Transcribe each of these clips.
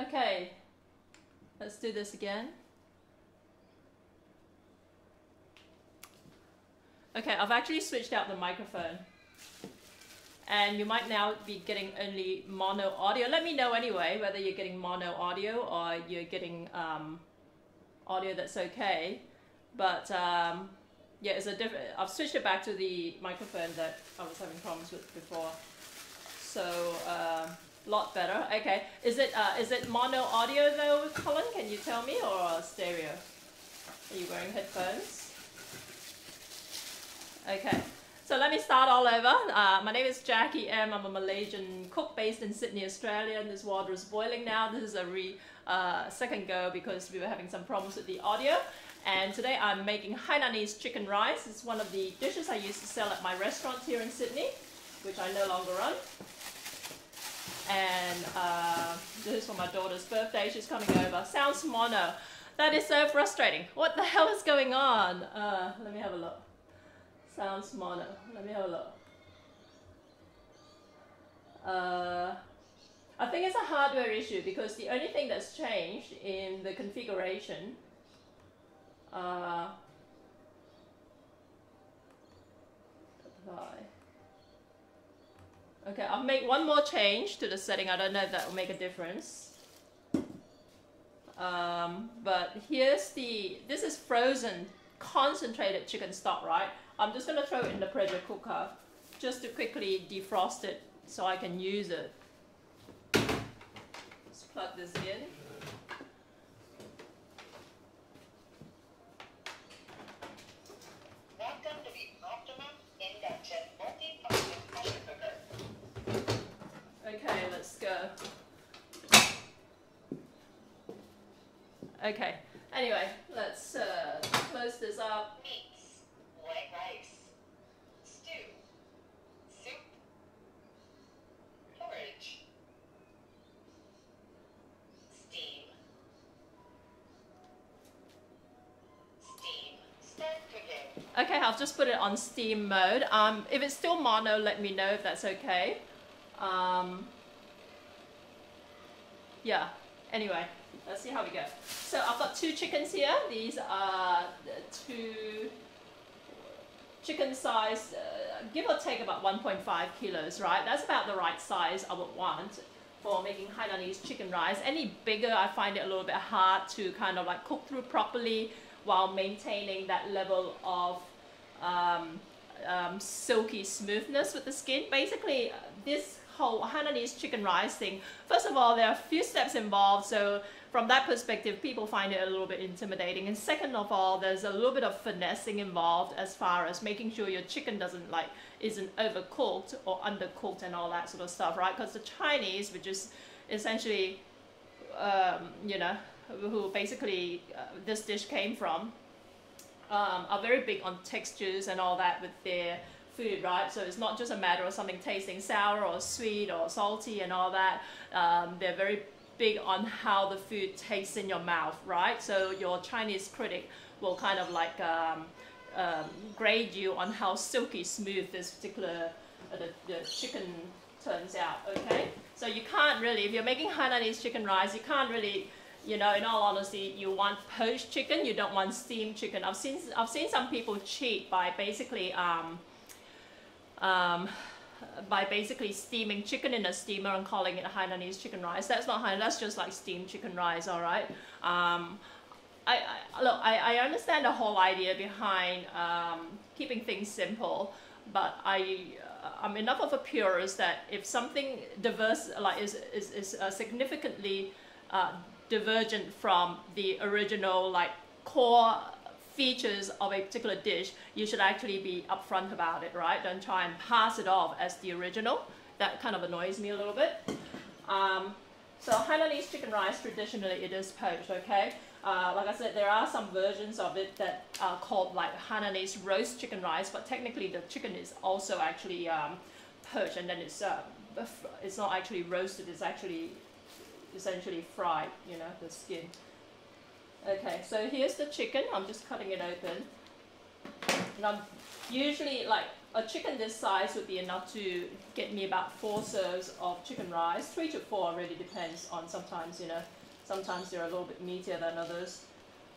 Okay, let's do this again. Okay, I've actually switched out the microphone. And you might now be getting only mono audio. Let me know anyway whether you're getting mono audio or you're getting audio that's okay. But yeah, it's a different. I've switched it back to the microphone that I was having problems with before. So lot better. Okay, is it mono audio though, Colin? Can you tell me, or stereo? Are you wearing headphones? Okay. So let me start all over. My name is Jackie M. I'm a Malaysian cook based in Sydney, Australia, and this water is boiling now. This is a second go because we were having some problems with the audio. And today I'm making Hainanese chicken rice. It's one of the dishes I used to sell at my restaurant here in Sydney, which I no longer run. And this is for my daughter's birthday. She's coming over. Sounds mono. That is so frustrating. What the hell is going on? Let me have a look. Sounds mono. Let me have a look. I think it's a hardware issue because the only thing that's changed in the configuration okay, I'll make one more change to the setting. I don't know if that will make a difference. But here's this is frozen concentrated chicken stock, right? I'm just going to throw it in the pressure cooker just to quickly defrost it so I can use it. Let's plug this in. Welcome to the Optimum Induction Multi-Function Pressure Cooker. Okay, let's go. Okay, anyway, let's close this up. Meats, white rice, stew, soup, porridge, steam, start cooking. Okay, I'll just put it on steam mode. If it's still mono, let me know if that's okay. Yeah, anyway, let's see how we go. So I've got 2 chickens here. These are 2 chicken size, give or take about 1.5 kilos, right? That's about the right size I would want for making Hainanese chicken rice. Any bigger, I find it a little bit hard to kind of like cook through properly while maintaining that level of silky smoothness with the skin. Basically, this whole Hainanese chicken rice thing, first of all, there are a few steps involved, so from that perspective, people find it a little bit intimidating. And second of all, there's a little bit of finessing involved as far as making sure your chicken isn't overcooked or undercooked and all that sort of stuff, right? Because the Chinese, which is essentially, you know, who basically this dish came from, are very big on textures and all that with their food, right? So it's not just a matter of something tasting sour or sweet or salty and all that. They're very big on how the food tastes in your mouth, right? So your Chinese critic will kind of like grade you on how silky smooth this particular the chicken turns out, okay? So you can't really, if you're making Hainanese chicken rice, you can't really, you know, in all honesty, you want poached chicken, you don't want steamed chicken. I've seen some people cheat by basically steaming chicken in a steamer and calling it Hainanese chicken rice. That's not Hainanese, that's just like steamed chicken rice, all right? Look, I understand the whole idea behind keeping things simple, but I'm enough of a purist that if something diverse, like is significantly divergent from the original like core features of a particular dish, you should actually be upfront about it, right? Don't try and pass it off as the original. That kind of annoys me a little bit. So Hainanese chicken rice, traditionally it is poached, okay? Like I said, there are some versions of it that are called like Hainanese roast chicken rice, but technically the chicken is also actually poached, and then it's not actually roasted, it's actually essentially fried, you know, the skin. Okay, so here's the chicken. I'm just cutting it open. And usually, like, a chicken this size would be enough to get me about 4 serves of chicken rice. 3 to 4 really depends on sometimes, you know, Sometimes they're a little bit meatier than others.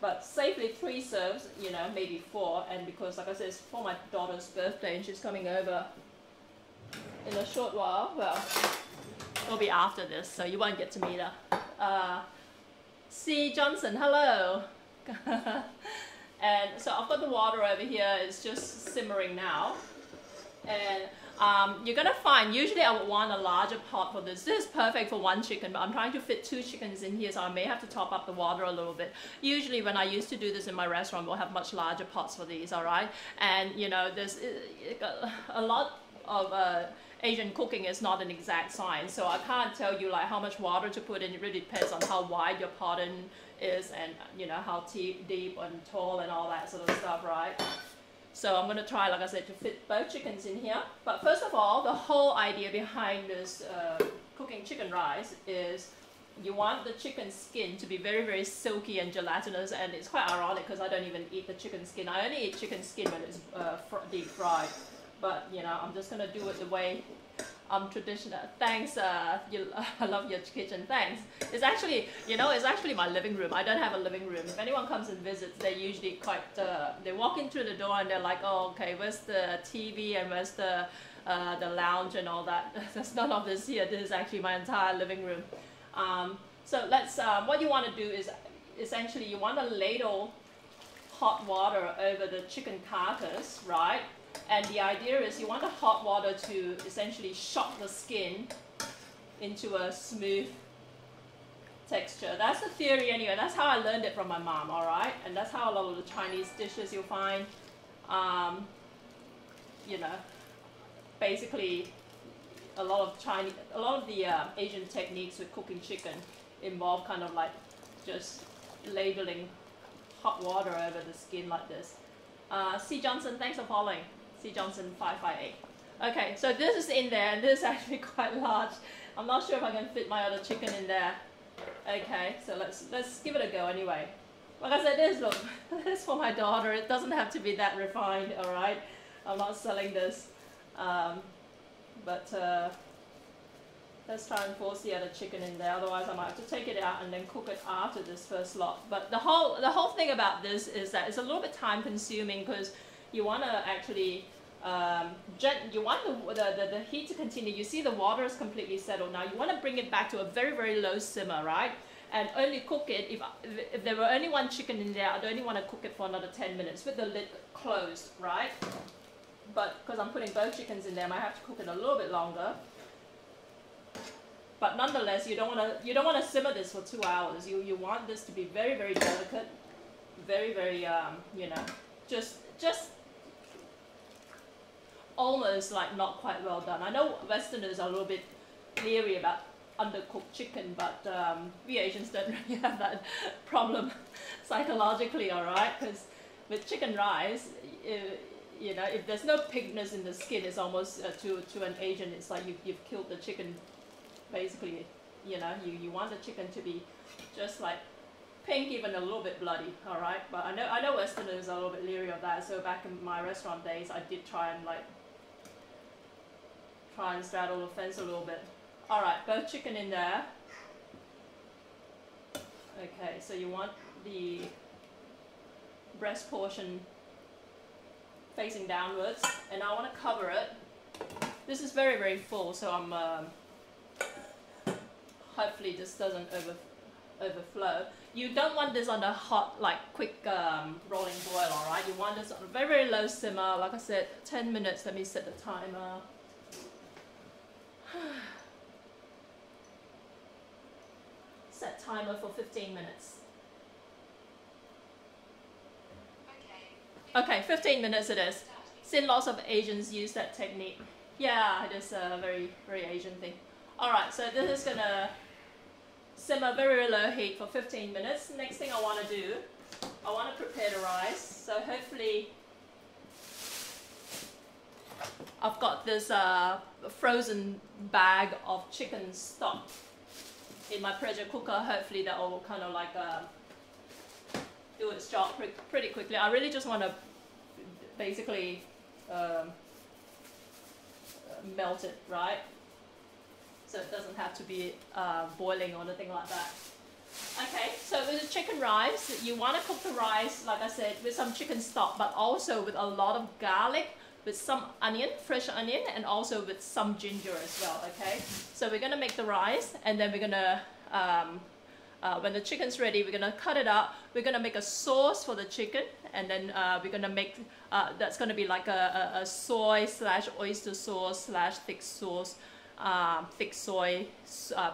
But safely 3 serves, you know, maybe 4. And because, like I said, it's for my daughter's birthday and she's coming over in a short while. Well, it'll be after this, so you won't get to meet her. C. Johnson, hello. And so I've got the water over here. It's just simmering now. And you're gonna find, usually I would want a larger pot for this. This is perfect for 1 chicken, but I'm trying to fit 2 chickens in here, so I may have to top up the water a little bit. Usually when I used to do this in my restaurant, we'll have much larger pots for these, all right? And you know, there's a lot of Asian cooking is not an exact science, so I can't tell you like how much water to put in. It really depends on how wide your pot is and you know how deep and tall and all that sort of stuff, right? So I'm going to try, like I said, to fit both chickens in here. But first of all, the whole idea behind this cooking chicken rice is you want the chicken skin to be very, very silky and gelatinous. And it's quite ironic because I don't even eat the chicken skin. I only eat chicken skin when it's deep fried. But, you know, I'm just going to do it the way I'm traditional. Thanks, I love your kitchen, thanks. It's actually, you know, it's actually my living room. I don't have a living room. If anyone comes and visits, they're usually quite, they walk in through the door and they're like, oh, okay, where's the TV and where's the lounge and all that? There's none of this here. This is actually my entire living room. So let's, what you want to do is, essentially, you want to ladle hot water over the chicken carcass, right? And the idea is you want the hot water to essentially shock the skin into a smooth texture. That's the theory anyway. That's how I learned it from my mom, all right? And that's how a lot of the Chinese dishes you'll find, you know, basically a lot of the Asian techniques with cooking chicken involve kind of like just ladling hot water over the skin like this. C. Johnson, thanks for following. C. Johnson 558. Okay, so this is in there, and this is actually quite large. I'm not sure if I can fit my other chicken in there. Okay, so let's give it a go anyway. Like I said, this is for my daughter. It doesn't have to be that refined, all right? I'm not selling this, but let's try and force the other chicken in there. Otherwise, I might have to take it out and then cook it after this first lot. But the whole thing about this is that it's a little bit time consuming because you want to actually, you want the heat to continue. You see the water is completely settled now. You want to bring it back to a very, very low simmer, right? And only cook it, if there were only 1 chicken in there, I'd only want to cook it for another 10 minutes with the lid closed, right? But because I'm putting both chickens in there, I might have to cook it a little bit longer. But nonetheless, you don't want to simmer this for 2 hours. You want this to be very, very delicate, very, very, you know, just almost like not quite well done. I know Westerners are a little bit leery about undercooked chicken, but we Asians don't really have that problem psychologically, all right? Because with chicken rice, you know, if there's no pinkness in the skin, it's almost to an Asian, it's like you've killed the chicken. Basically, you know, you want the chicken to be just like pink, even a little bit bloody, all right? But I know Westerners are a little bit leery of that. So back in my restaurant days, I did try and straddle the fence a little bit. All right, both chicken in there. Okay, so you want the breast portion facing downwards, and I want to cover it. This is very, very full, so I'm hopefully this doesn't overflow. You don't want this on a hot, like quick rolling boil, all right? You want this on a very, very low simmer. Like I said, 10 minutes. Let me set the timer. Set timer for 15 minutes. Okay, 15 minutes it is. Seen lots of Asians use that technique. Yeah, it is a very, very Asian thing. All right, so this is gonna simmer very low heat for 15 minutes. Next thing I want to do, I want to prepare the rice. So hopefully I've got this frozen bag of chicken stock in my pressure cooker. Hopefully that will kind of like do its job pretty quickly. I really just want to basically melt it, right? So it doesn't have to be boiling or anything like that. Okay, so with the chicken rice, you want to cook the rice, like I said, with some chicken stock, but also with a lot of garlic, with some onion, fresh onion, and also with some ginger as well, okay? So we're going to make the rice, and then we're going to, when the chicken's ready, we're going to cut it up. We're going to make a sauce for the chicken, and then we're going to make, that's going to be like a soy / oyster sauce / thick sauce. Thick soy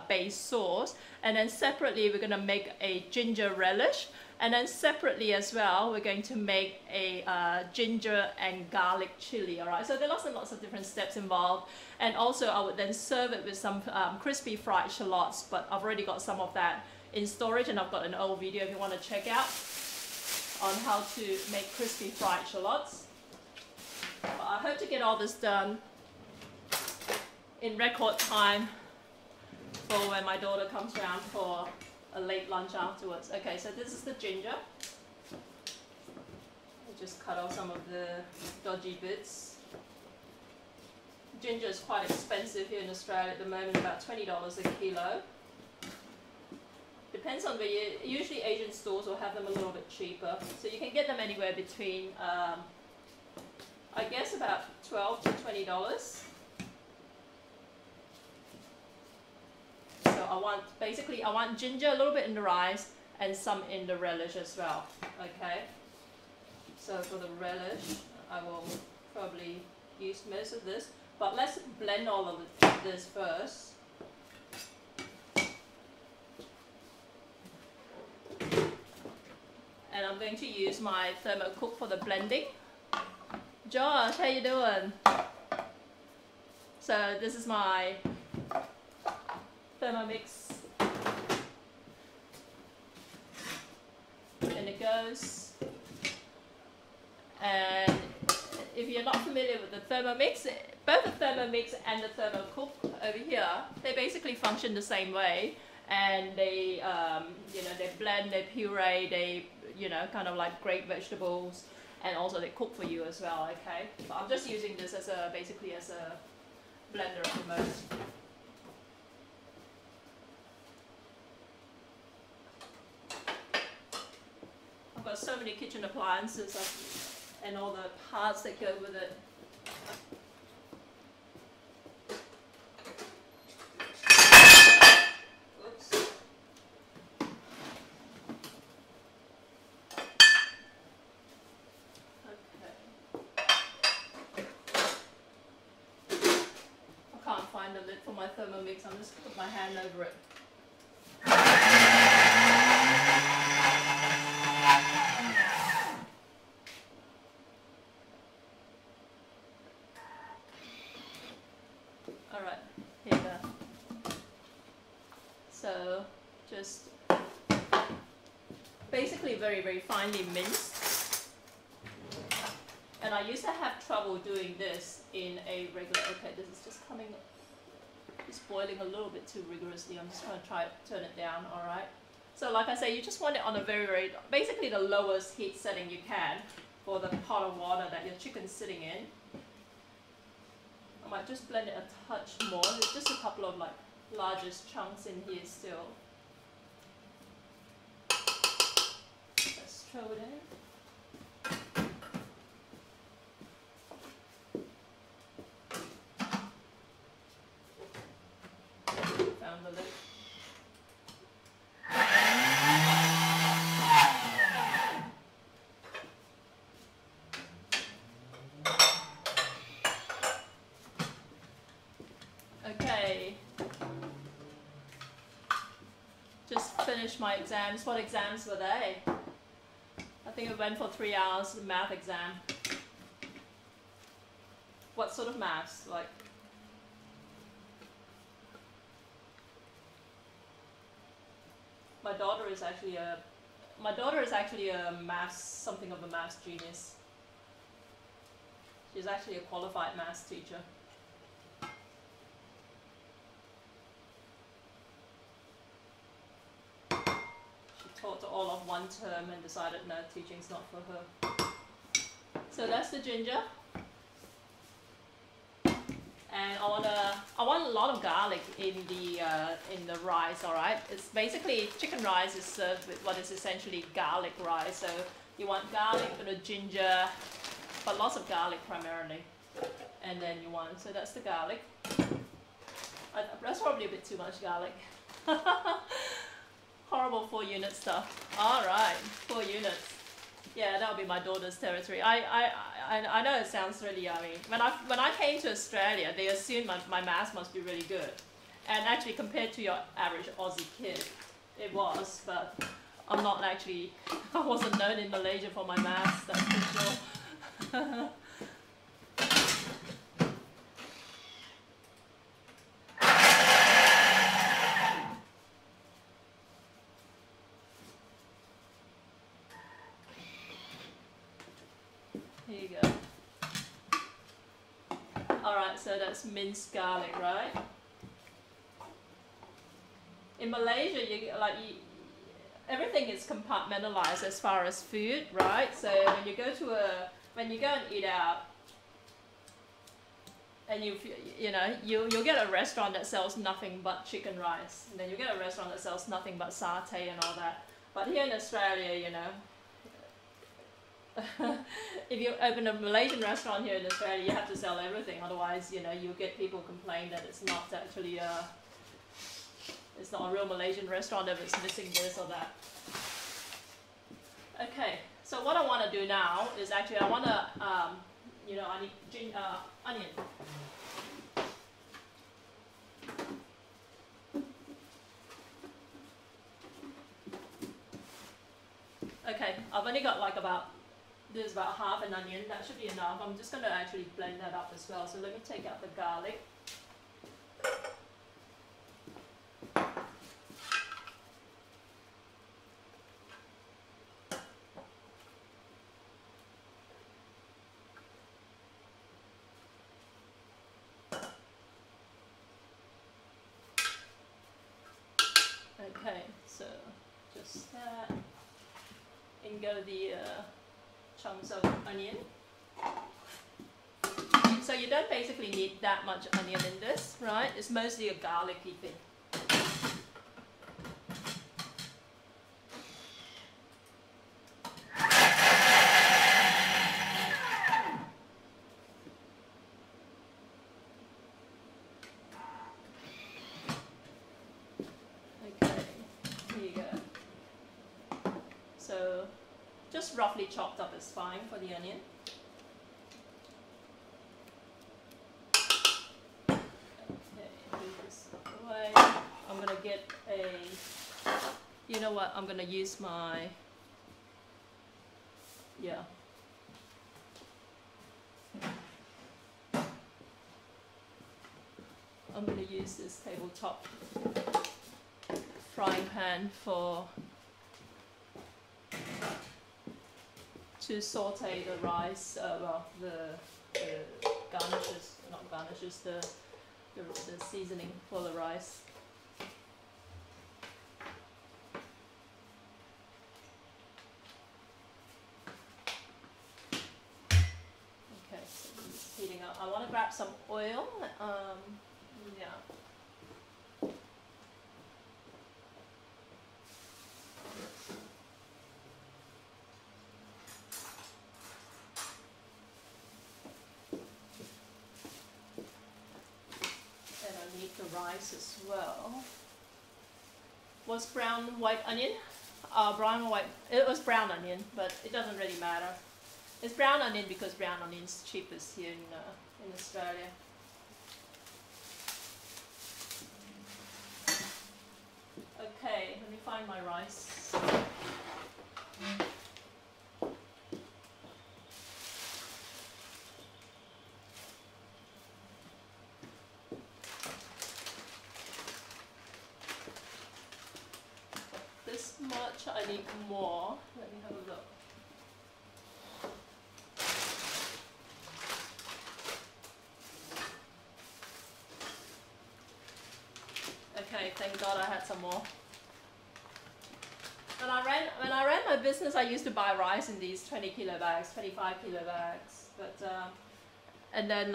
base sauce, and then separately we're going to make a ginger relish, and then separately as well we're going to make a ginger and garlic chili. All right, so there are lots and lots of different steps involved, and also I would then serve it with some crispy fried shallots, but I've already got some of that in storage, and I've got an old video if you want to check out on how to make crispy fried shallots. But I hope to get all this done in record time for when my daughter comes around for a late lunch afterwards. Okay, so this is the ginger. I'll just cut off some of the dodgy bits. Ginger is quite expensive here in Australia at the moment, about $20 a kilo. Depends on where you, usually Asian stores will have them a little bit cheaper. So you can get them anywhere between, I guess about $12 to $20. So I want ginger a little bit in the rice and some in the relish as well. Okay. So for the relish, I will probably use most of this, but let's blend all of this first. And I'm going to use my thermocook for the blending. Josh, how you doing? So this is my Thermomix, and it goes. And if you're not familiar with the Thermomix, both the Thermomix and the Thermocook over here, they basically function the same way, and they, you know, they blend, they puree, they, you know, kind of like grate vegetables, and also they cook for you as well. Okay, but I'm just using this as a basically as a blender at the moment. I've got so many kitchen appliances and all the parts that go with it. Oops. I can't find the lid for my Thermomix. I'm just put my hand over it. Alright, here we go. So, just basically very, very finely minced. And I used to have trouble doing this in a regular, okay, this is just coming, it's boiling a little bit too rigorously. I'm just going to try to turn it down, alright? So like I say, you just want it on a very, very, basically the lowest heat setting you can for the pot of water that your chicken's sitting in. I might just blend it a touch more. There's just a couple of like largest chunks in here still. Let's throw it in. Found the lid. Okay, just finished my exams. What exams were they? I think it went for 3 hours, the math exam. What sort of maths? Like, my daughter is actually a maths, something of a maths genius. She's actually a qualified maths teacher. Taught to all of one term and decided no, teaching's not for her. So that's the ginger. and I want a lot of garlic in the rice. All right, it's basically chicken rice is served with what is essentially garlic rice. So you want garlic, a bit of ginger, but lots of garlic primarily. And then you want, so that's the garlic. That's probably a bit too much garlic. Horrible 4-unit stuff. All right, 4 units. Yeah, that'll be my daughter's territory. I know it sounds really yummy. When I came to Australia, they assumed my maths must be really good. And actually, compared to your average Aussie kid, it was. But I'm not actually, I wasn't known in Malaysia for my maths, that's for sure. Here you go. Alright, so that's minced garlic, right? In Malaysia, everything is compartmentalized as far as food, right? So when you go and eat out, and you'll get a restaurant that sells nothing but chicken rice, and then you get a restaurant that sells nothing but satay and all that. But here in Australia, if you open a Malaysian restaurant here in Australia, you have to sell everything. Otherwise, you'll get people complain that it's not actually it's not a real Malaysian restaurant if it's missing this or that. Okay, so what I want to do now is actually I want to, I need onion. Okay, I've only got there's about half an onion, that should be enough. I'm just going to actually blend that up as well. So let me take out the garlic. Okay, so just that. In go the chunks of onion. So you don't basically need that much onion in this, right? It's mostly a garlicky thing. Okay, here you go. So just roughly chopped up is fine for the onion. Okay, move this away. I'm gonna get you know what, I'm gonna use my, I'm gonna use this tabletop frying pan to saute the rice, the garnishes, not garnishes, the seasoning for the rice. Okay, so it's heating up. I want to grab some oil. Yeah. The rice as well. Was brown white onion? Brown white. It was brown onion, but it doesn't really matter. It's brown onion because brown onion's cheapest here in Australia. Okay, let me find my rice. Much, I need more. Let me have a look. Okay, thank God I had some more. When I ran my business, I used to buy rice in these 20 kilo bags, 25 kilo bags. But And then,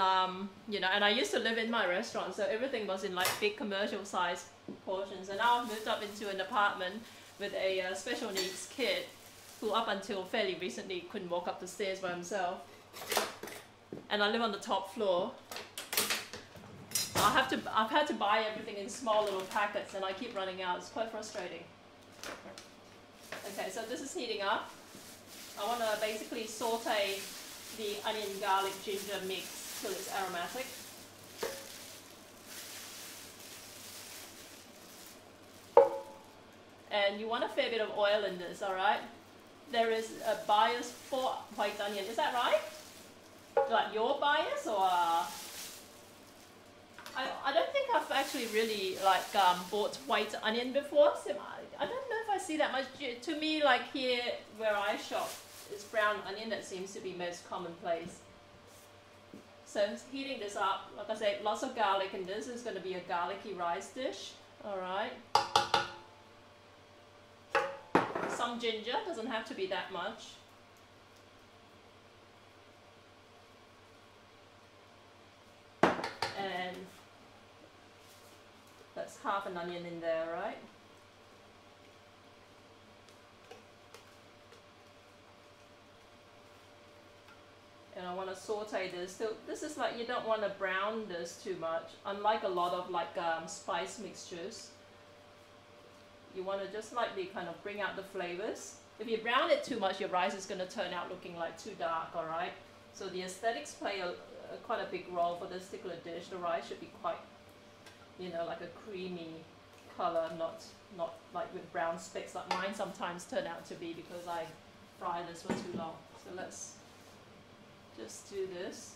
you know, and I used to live in my restaurant, so everything was in like big commercial size portions. And now I've moved up into an apartment with a special needs kid who up until fairly recently couldn't walk up the stairs by himself. And I live on the top floor. So I've had to buy everything in small little packets and I keep running out. It's quite frustrating. Okay, so this is heating up. I want to basically saute the onion, garlic, ginger mix till it's aromatic. And you want a fair bit of oil in this, alright? There is a bias for white onion, is that right? Like your bias, or I don't think I've actually really like bought white onion before, so I don't know if I see that much. To me, like here where I shop, it's brown onion that seems to be most commonplace. So heating this up, like I said, lots of garlic in this. Is going to be a garlicky rice dish, alright. Some ginger, doesn't have to be that much. And that's half an onion in there, right? And I want to saute this. So this is like, you don't want to brown this too much. Unlike a lot of like spice mixtures, you want to just lightly kind of bring out the flavors. If you brown it too much, your rice is going to turn out looking like too dark, alright? So the aesthetics play quite a big role for this particular dish. The rice should be quite, you know, like a creamy color, not like with brown specks like mine sometimes turn out to be because I fry this for too long. So let's just do this.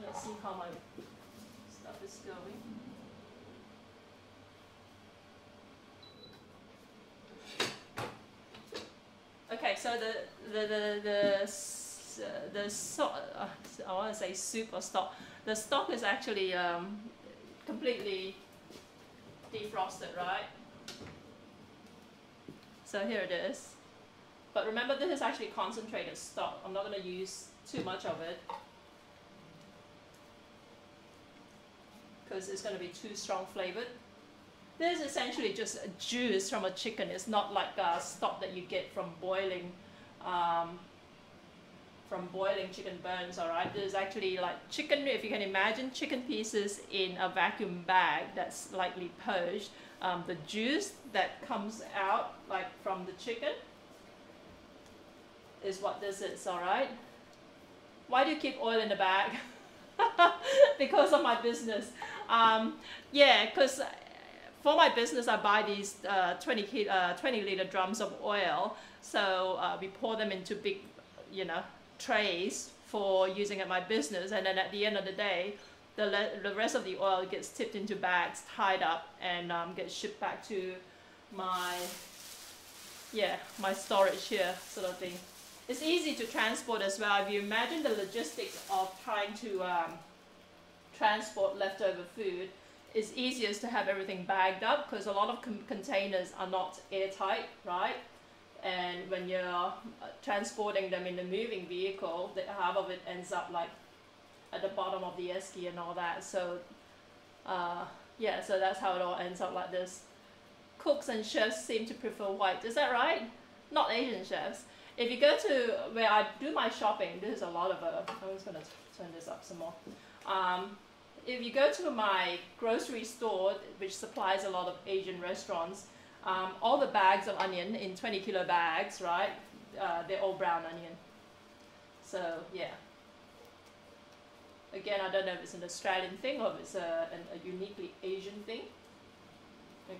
Let's see how my stuff is going. Okay, so I want to say soup or stock. The stock is actually completely defrosted, right? So here it is. But remember, this is actually concentrated stock. I'm not going to use too much of it because it's going to be too strong flavored. This is essentially just a juice from a chicken. It's not like stock that you get from boiling chicken bones, alright? This is actually like chicken, if you can imagine, chicken pieces in a vacuum bag that's lightly poached. The juice that comes out like from the chicken is what this is, alright? Why do you keep oil in the bag? Because of my business. Yeah, because for my business, I buy these 20 liter drums of oil. So we pour them into big, you know, trays for using at my business. And then at the end of the day, the rest of the oil gets tipped into bags, tied up, and gets shipped back to my, my storage here, sort of thing. It's easy to transport as well. If you imagine the logistics of trying to transport leftover food, it's easiest to have everything bagged up because a lot of containers are not airtight, right? And when you're transporting them in the moving vehicle, half of it ends up like at the bottom of the esky and all that. So yeah, so that's how it all ends up like this. Cooks and chefs seem to prefer white. Is that right? Not Asian chefs. If you go to where I do my shopping, there's a lot of I'm just going to turn this up some more. If you go to my grocery store, which supplies a lot of Asian restaurants, all the bags of onion in 20 kilo bags, right? They're all brown onion. So yeah. Again, I don't know if it's an Australian thing or if it's a uniquely Asian thing.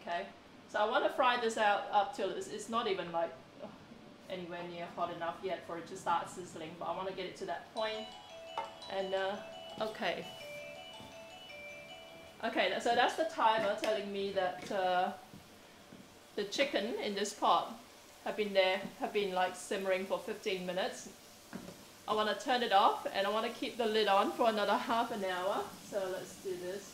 Okay. So I want to fry this up till it's not even like anywhere near hot enough yet for it to start sizzling, but I want to get it to that point. And okay. Okay, so that's the timer telling me that the chicken in this pot have been like simmering for 15 minutes. I want to turn it off and I want to keep the lid on for another half an hour. So let's do this.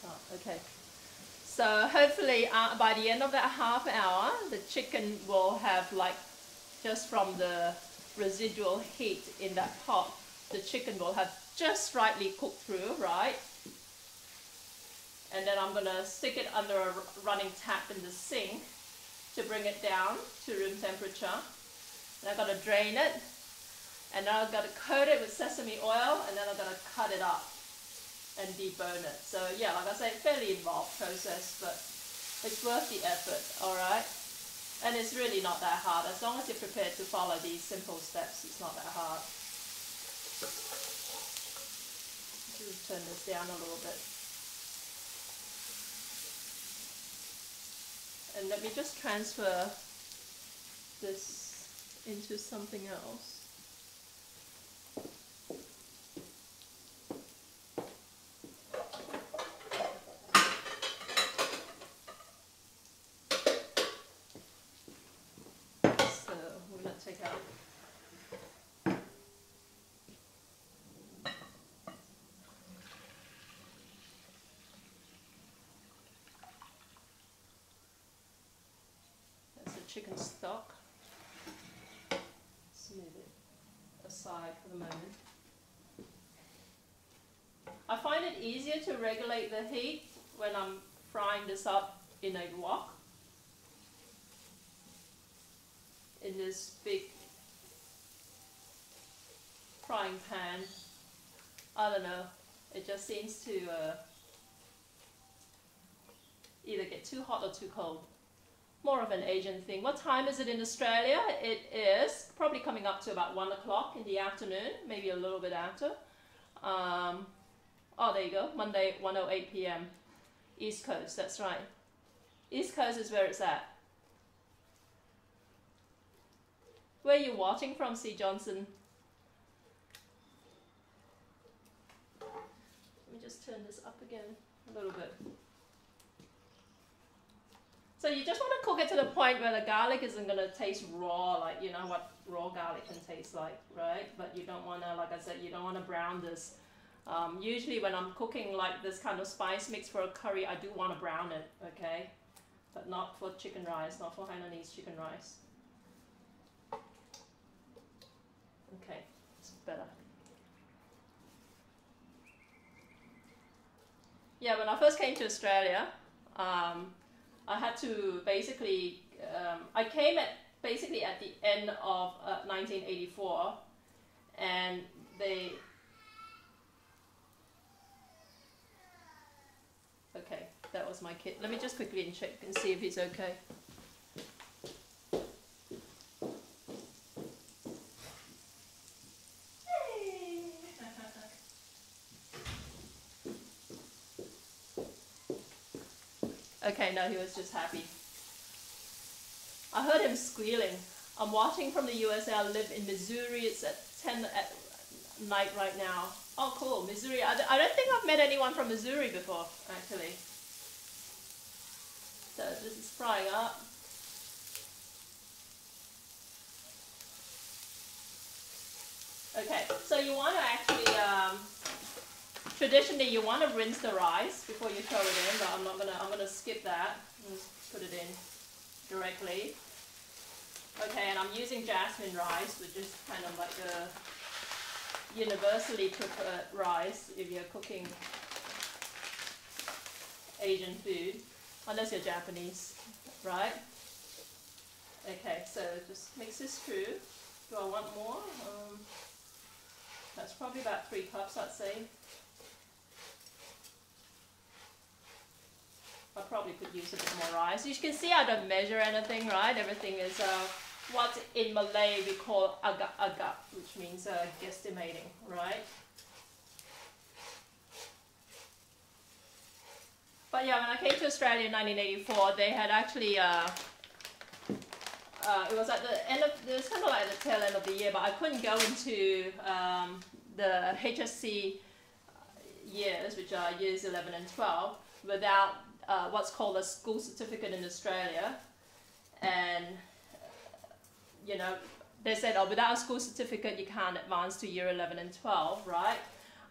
Oh, okay. So hopefully by the end of that half hour, the chicken will have like, just from the residual heat in that pot, the chicken will have just rightly cooked through, right? And then I'm gonna stick it under a running tap in the sink to bring it down to room temperature. And I'm gonna drain it, and then I'm gonna coat it with sesame oil, and then I'm gonna cut it up and debone it. So yeah, like I say, fairly involved process, but it's worth the effort, alright? And it's really not that hard. As long as you're prepared to follow these simple steps, it's not that hard. Just turn this down a little bit. And let me just transfer this into something else. So we're going to take out chicken stock. Let's move it aside for the moment. I find it easier to regulate the heat when I'm frying this up in a wok. In this big frying pan. I don't know, it just seems to either get too hot or too cold. More of an Asian thing. What time is it in Australia? It is probably coming up to about 1 o'clock in the afternoon, maybe a little bit after. Oh, there you go, Monday, 1:08 p.m. East Coast, that's right. East Coast is where it's at. Where are you watching from, C. Johnson? Let me just turn this up again a little bit. So you just want to cook it to the point where the garlic isn't going to taste raw, like you know what raw garlic can taste like, right? But you don't want to, like I said, you don't want to brown this. Usually when I'm cooking like this kind of spice mix for a curry, I do want to brown it, okay? But not for chicken rice, not for Hainanese chicken rice. Okay, it's better. Yeah, when I first came to Australia, I had to basically, I came basically at the end of 1984, and okay, that was my kid. Let me just quickly check and see if he's okay. Okay, no, he was just happy. I heard him squealing. I'm watching from the USA. I live in Missouri. It's at 10 at night right now. Oh, cool, Missouri. I don't think I've met anyone from Missouri before, actually. So this is frying up. Okay, so you want to actually, traditionally you want to rinse the rice before you throw it in, but I'm gonna skip that and just put it in directly. Okay, and I'm using jasmine rice, which is kind of like a universally preferred rice if you're cooking Asian food, unless you're Japanese, right? Okay, so just mix this through. Do I want more? That's probably about 3 cups, I'd say. I probably could use a bit more rice. You can see I don't measure anything, right? Everything is what in Malay we call agak-agak, which means guesstimating, right? But yeah, when I came to Australia in 1984, they had actually, it was at the end of, it was kind of like the tail end of the year, but I couldn't go into the HSC years, which are years 11 and 12, without what's called a school certificate in Australia. And you know, they said, oh, without a school certificate you can't advance to year 11 and 12, right?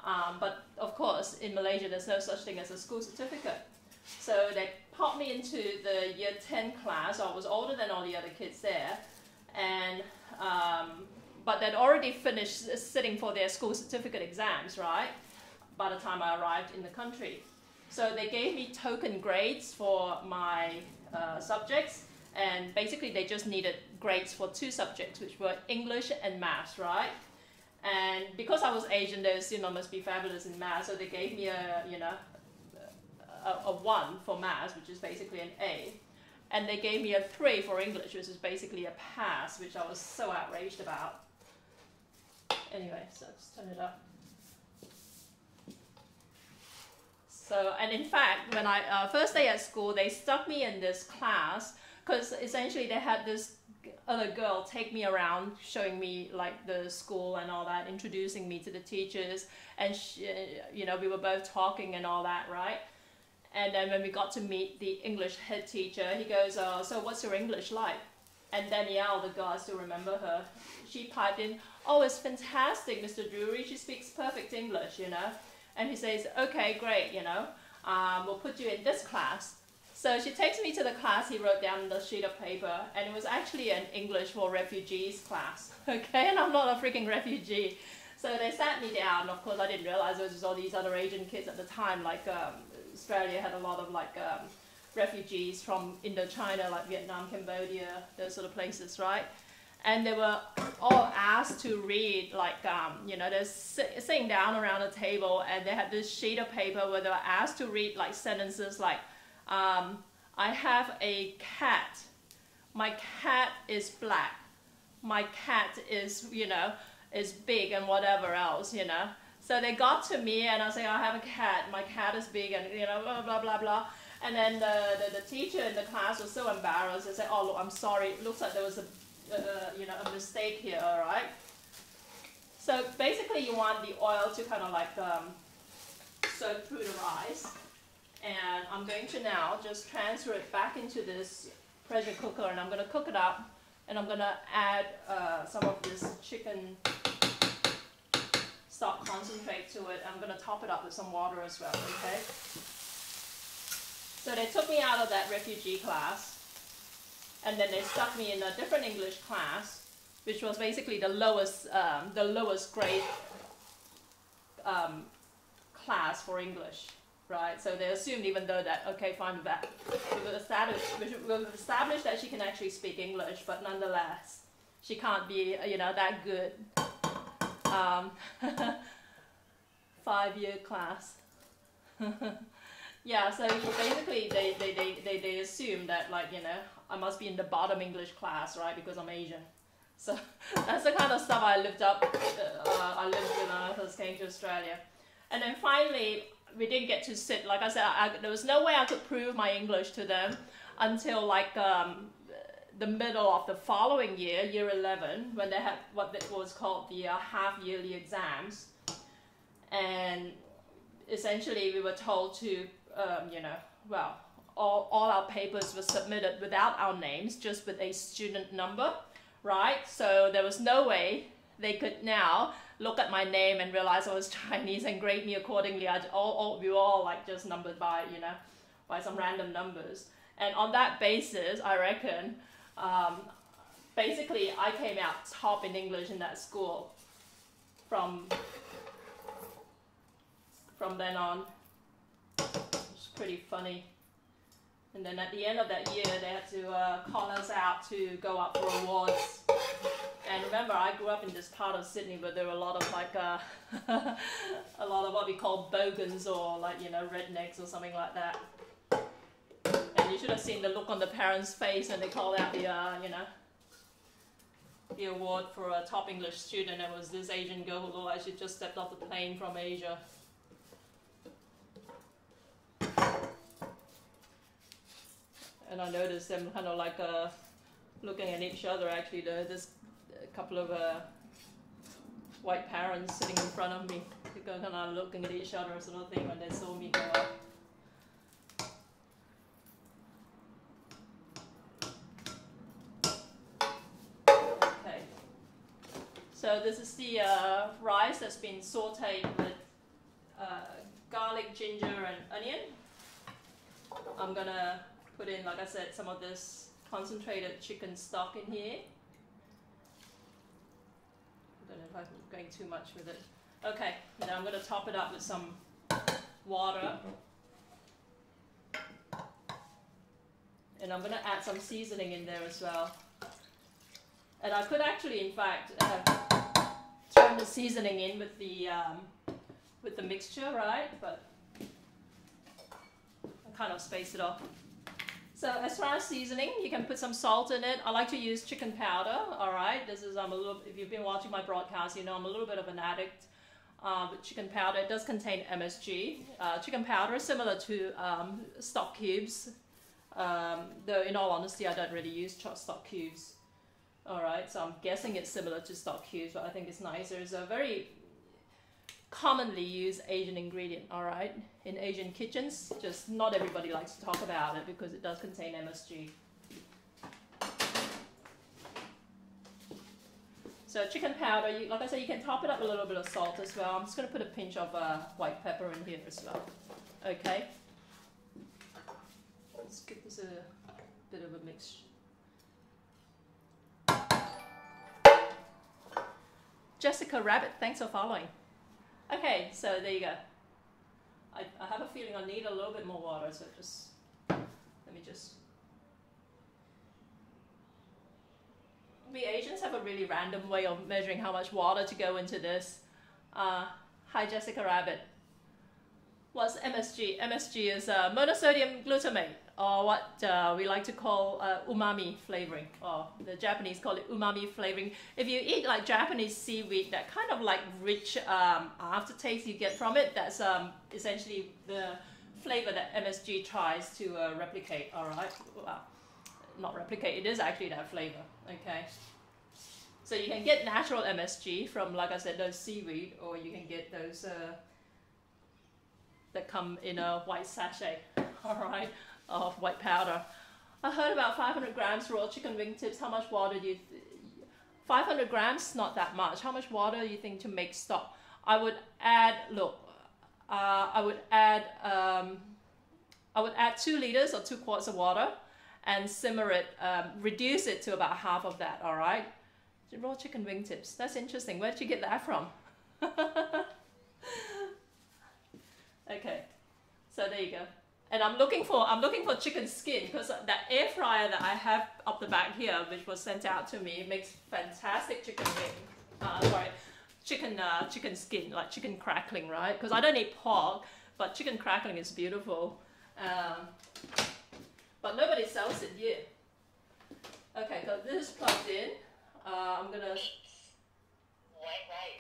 But of course, in Malaysia, there's no such thing as a school certificate. So they popped me into the year 10 class. I was older than all the other kids there. And, but they'd already finished sitting for their school certificate exams, right? By the time I arrived in the country. So they gave me token grades for my subjects. And basically, they just needed grades for 2 subjects, which were English and maths, right? And because I was Asian, they assumed I must be fabulous in maths, so they gave me a 1 for maths, which is basically an A. And they gave me a 3 for English, which is basically a pass, which I was so outraged about. Anyway, so let's turn it up. So, and in fact, when I first day at school, they stuck me in this class because essentially they had this other girl take me around, showing me like the school and all that, introducing me to the teachers, and she, you know, we were both talking and all that, right? And then when we got to meet the English head teacher, he goes, so what's your English like? And Danielle, the girl, I still remember her, she piped in, oh, it's fantastic, Mr. Drury, she speaks perfect English, you know. And he says, okay, great, you know, we'll put you in this class. So she takes me to the class he wrote down on the sheet of paper, and it was actually an English for refugees class, okay? And I'm not a freaking refugee. So they sat me down, and of course I didn't realize there was just all these other Asian kids at the time, like Australia had a lot of like refugees from Indochina, like Vietnam, Cambodia, those sort of places, right? And they were all asked to read, like, you know, they're sitting down around a table, and they had this sheet of paper where they were asked to read like sentences like, I have a cat. My cat is black. My cat is, you know, is big and whatever else, you know. So they got to me and I say, I have a cat. My cat is big and, you know, blah, blah, blah, blah. And then the teacher in the class was so embarrassed. They said, oh, look, I'm sorry. It looks like there was a, you know, a mistake here, all right? So basically you want the oil to kind of like soak through the rice. And I'm going to now just transfer it back into this pressure cooker, and I'm going to cook it up, and I'm going to add some of this chicken stock concentrate to it. I'm going to top it up with some water as well, okay? So they took me out of that refugee class, and then they stuck me in a different English class, which was basically the lowest grade class for English. Right, so they assumed, even though that, okay, fine with that, we've established that she can actually speak English, but nonetheless, she can't be, you know, that good. 5-year class. Yeah, so basically they assume that, like, you know, I must be in the bottom English class, right, because I'm Asian. So that's the kind of stuff I lived with when I first came to Australia. And then finally, we didn't get to sit, like I said, there was no way I could prove my English to them until like the middle of the following year, year 11, when they had what was called the half-yearly exams. And essentially we were told to, you know, well, all our papers were submitted without our names, just with a student number, right? So there was no way they could now look at my name and realize I was Chinese and grade me accordingly. We were all like just numbered by, you know, by some random numbers. And on that basis, I reckon, basically I came out top in English in that school from then on. It's pretty funny. And then at the end of that year, they had to call us out to go up for awards. And remember, I grew up in this part of Sydney where there were a lot of like, a lot of what we call bogans, or like, you know, rednecks or something like that. And you should have seen the look on the parents' face when they called out the, you know, the award for a top English student. It was this Asian girl who looked like she just stepped off the plane from Asia. And I noticed them kind of like looking at each other. Actually, there's a couple of white parents sitting in front of me, kind of looking at each other sort of thing when they saw me go up. Okay. So this is the rice that's been sauteed with garlic, ginger, and onion. I'm gonna put in, like I said, some of this concentrated chicken stock in here. I don't know if I'm going too much with it. Okay, and then I'm gonna top it up with some water. And I'm gonna add some seasoning in there as well. And I could actually, in fact, throw the seasoning in with the mixture, right? But I kind of space it off. So as far as seasoning, you can put some salt in it. I like to use chicken powder. All right, this is if you've been watching my broadcast, you know I'm a little bit of an addict with chicken powder. It does contain MSG. Chicken powder is similar to stock cubes. Though in all honesty, I don't really use stock cubes. Alright, so I'm guessing it's similar to stock cubes, but I think it's nicer. It's a very commonly used Asian ingredient, alright, in Asian kitchens. Just not everybody likes to talk about it because it does contain MSG. So chicken powder, like I said, you can top it up with a little bit of salt as well. I'm just going to put a pinch of white pepper in here as well. Okay. Let's give this a bit of a mix. Jessica Rabbit, thanks for following. Okay, so there you go. I have a feeling I need a little bit more water, so let me just. We Asians have a really random way of measuring how much water to go into this. Hi Jessica Rabbit. What's MSG? MSG is monosodium glutamate, or what we like to call umami flavoring, or the Japanese call it umami flavoring. If you eat like Japanese seaweed, that kind of like rich aftertaste you get from it, that's essentially the flavor that MSG tries to replicate, all right? Well, not replicate, it is actually that flavor, okay? So you can get natural MSG from, like I said, those seaweed, or you can get those that come in a white sachet, all right, of white powder. I heard about 500 grams raw chicken wingtips. How much water do you 500 grams, not that much. How much water do you think to make stock? I would add, look, I would add 2 liters or 2 quarts of water and simmer it, reduce it to about half of that, all right? Raw chicken wingtips, that's interesting. Where'd you get that from? Okay, so there you go. And I'm looking for chicken skin, because that air fryer that I have up the back here, which was sent out to me, makes fantastic chicken chicken skin, like chicken crackling, right? Because I don't eat pork, but chicken crackling is beautiful. But nobody sells it yet. Okay, so this is plugged in.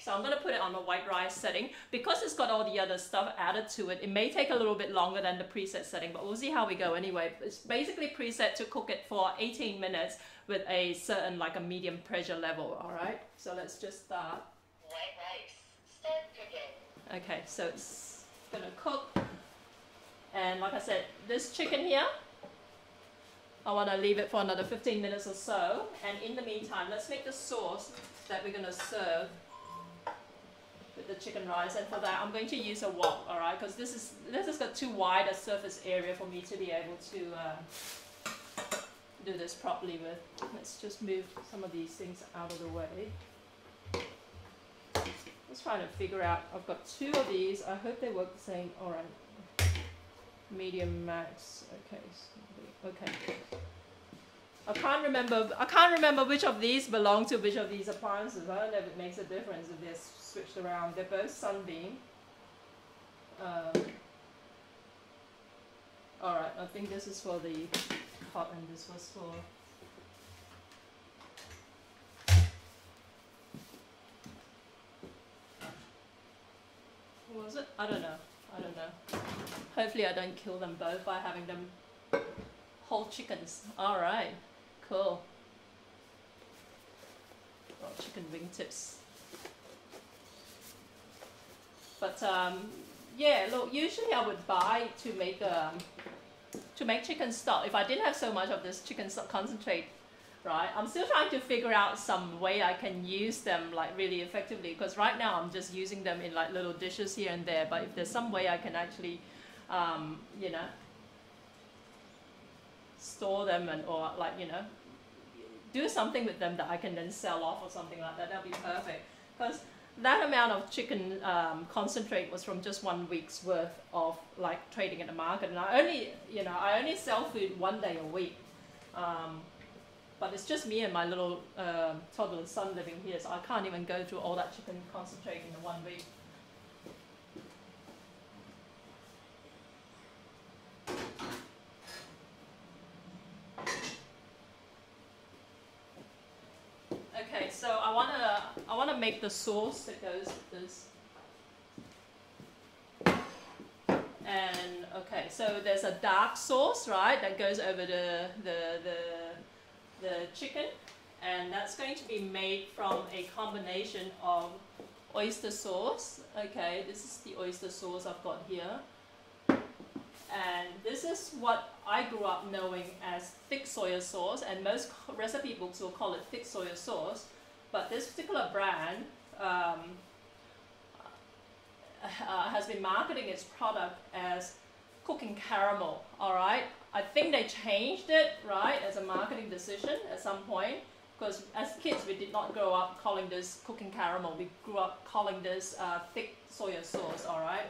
I'm gonna put it on the white rice setting. Because it's got all the other stuff added to it, it may take a little bit longer than the preset setting, but we'll see how we go anyway. It's basically preset to cook it for 18 minutes with a certain, like a medium pressure level, all right? So let's just start. White rice, start cooking. Okay, so it's gonna cook. And like I said, this chicken here, I wanna leave it for another 15 minutes or so. And in the meantime, let's make the sauce that we're gonna serve with the chicken rice. And for that, I'm going to use a wok, all right? Because this has got too wide a surface area for me to be able to do this properly with. Let's just move some of these things out of the way. Let's try to figure out. I've got 2 of these. I hope they work the same. All right. Medium max. Okay. Okay. I can't remember which of these belong to which of these appliances. I don't know if it makes a difference if they're switched around. They're both Sunbeam. Alright, I think this is for the hot and this was for... What was it? I don't know. Hopefully I don't kill them both by having them whole chickens. Alright. Cool. Oh, chicken wingtips. But yeah, look, usually I would buy to make chicken stock. If I didn't have so much of this chicken stock concentrate, right? I'm still trying to figure out some way I can use them like really effectively, because right now I'm just using them in like little dishes here and there, but if there's some way I can actually, you know, store them and or like, you know, do something with them that I can then sell off or something like that, that'd be perfect. Because that amount of chicken concentrate was from just 1 week's worth of like trading in the market, and I only sell food 1 day a week. But it's just me and my little toddler son living here, so I can't even go through all that chicken concentrate in 1 week. Okay, so I wanna make the sauce that goes with this. And okay, so there's a dark sauce, right, that goes over the chicken, and that's going to be made from a combination of oyster sauce. Okay, this is the oyster sauce I've got here. And this is what I grew up knowing as thick soy sauce, and most recipe books will call it thick soy sauce. But this particular brand has been marketing its product as cooking caramel, all right? I think they changed it, right, as a marketing decision at some point, because as kids we did not grow up calling this cooking caramel, we grew up calling this thick soy sauce, all right?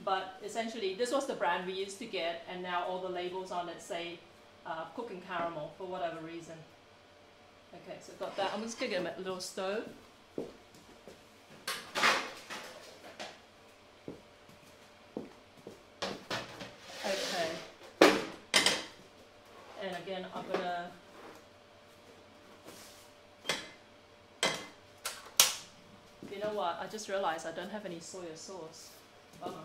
But essentially this was the brand we used to get, and now all the labels on it say cooking caramel for whatever reason. Okay, so I've got that. I'm just gonna get a little stove. Okay. And again, I'm gonna you know what? I just realized I don't have any soy sauce. Bummer.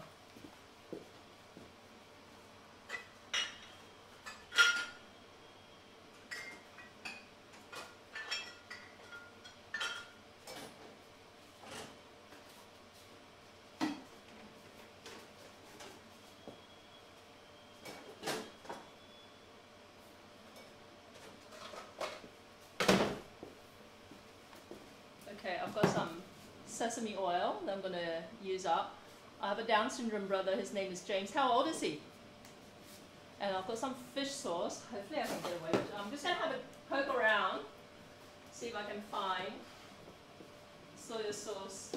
Okay, I've got some sesame oil that I'm going to use up. I have a Down syndrome brother, his name is James. How old is he? And I've got some fish sauce. Hopefully I can get away with it. I'm just going to have a poke around, see if I can find soy sauce.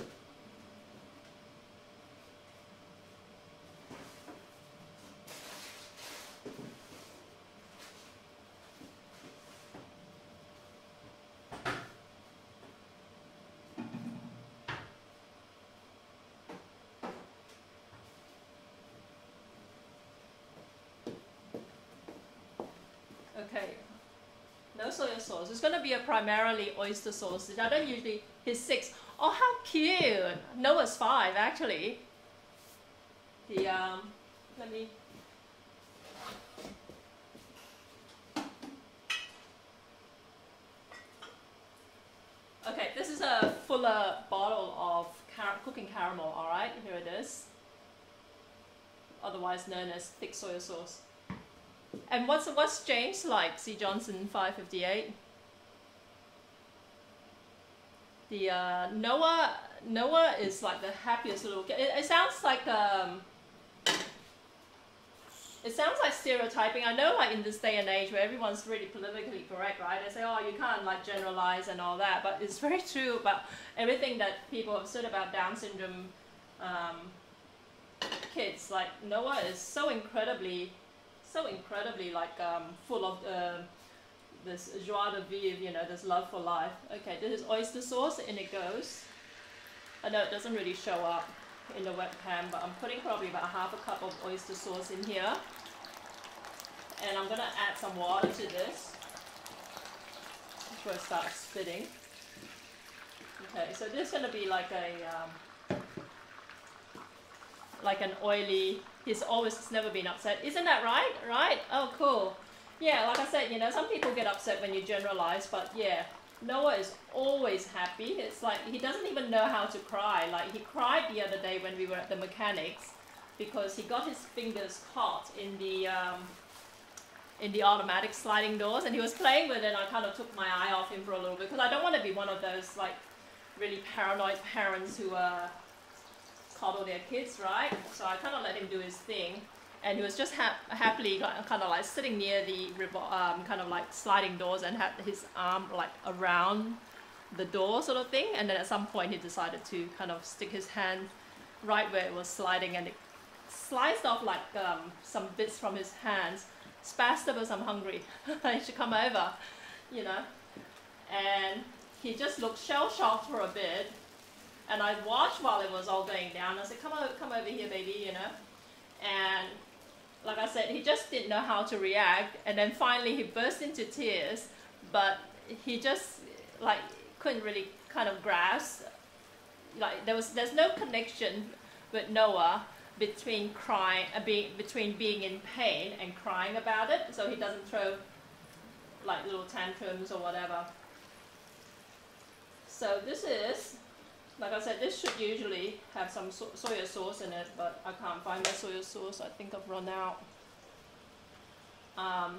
Okay, no soy sauce. It's going to be a primarily oyster sauce. I don't usually, he's 6. Oh, how cute. Noah's 5, actually. The, let me, okay, this is a fuller bottle of cooking caramel, alright? Here it is. Otherwise known as thick soy sauce. And what's James like? C. Johnson 558. The Noah is like the happiest little kid. It sounds like stereotyping. I know, like in this day and age where everyone's really politically correct, right? They say, oh, you can't like generalize and all that, but it's very true about everything that people have said about Down syndrome kids. Like Noah is so incredibly like full of this joie de vivre, you know, this love for life. Okay, this is oyster sauce, and it goes. I know it doesn't really show up in the webcam, but I'm putting probably about ½ a cup of oyster sauce in here, and I'm gonna add some water to this before it starts spitting. Okay, so this is gonna be like an oily. He's never been upset. Isn't that right? Right? Oh, cool. Yeah, like I said, you know, some people get upset when you generalize, but yeah, Noah is always happy. It's like he doesn't even know how to cry. Like he cried the other day when we were at the mechanics because he got his fingers caught in the in the automatic sliding doors, and he was playing with it, and I kind of took my eye off him for a little bit, because I don't want to be one of those like really paranoid parents who coddle their kids, right? So I kind of let him do his thing, and he was just happily kind of like sitting near the kind of like sliding doors and had his arm like around the door sort of thing, and then at some point he decided to kind of stick his hand right where it was sliding, and it sliced off like some bits from his hands. Spastabus, I'm hungry. You should come over, you know. And he just looked shell-shocked for a bit, and I watched while it was all going down. I said, come over here, baby, you know. And like I said, he just didn't know how to react, and then finally he burst into tears, but he just like couldn't really kind of grasp, like there's no connection with Noah between between being in pain and crying about it, so he doesn't throw like little tantrums or whatever. So this is, like I said, this should usually have some soy sauce in it, but I can't find my soy sauce. I think I've run out.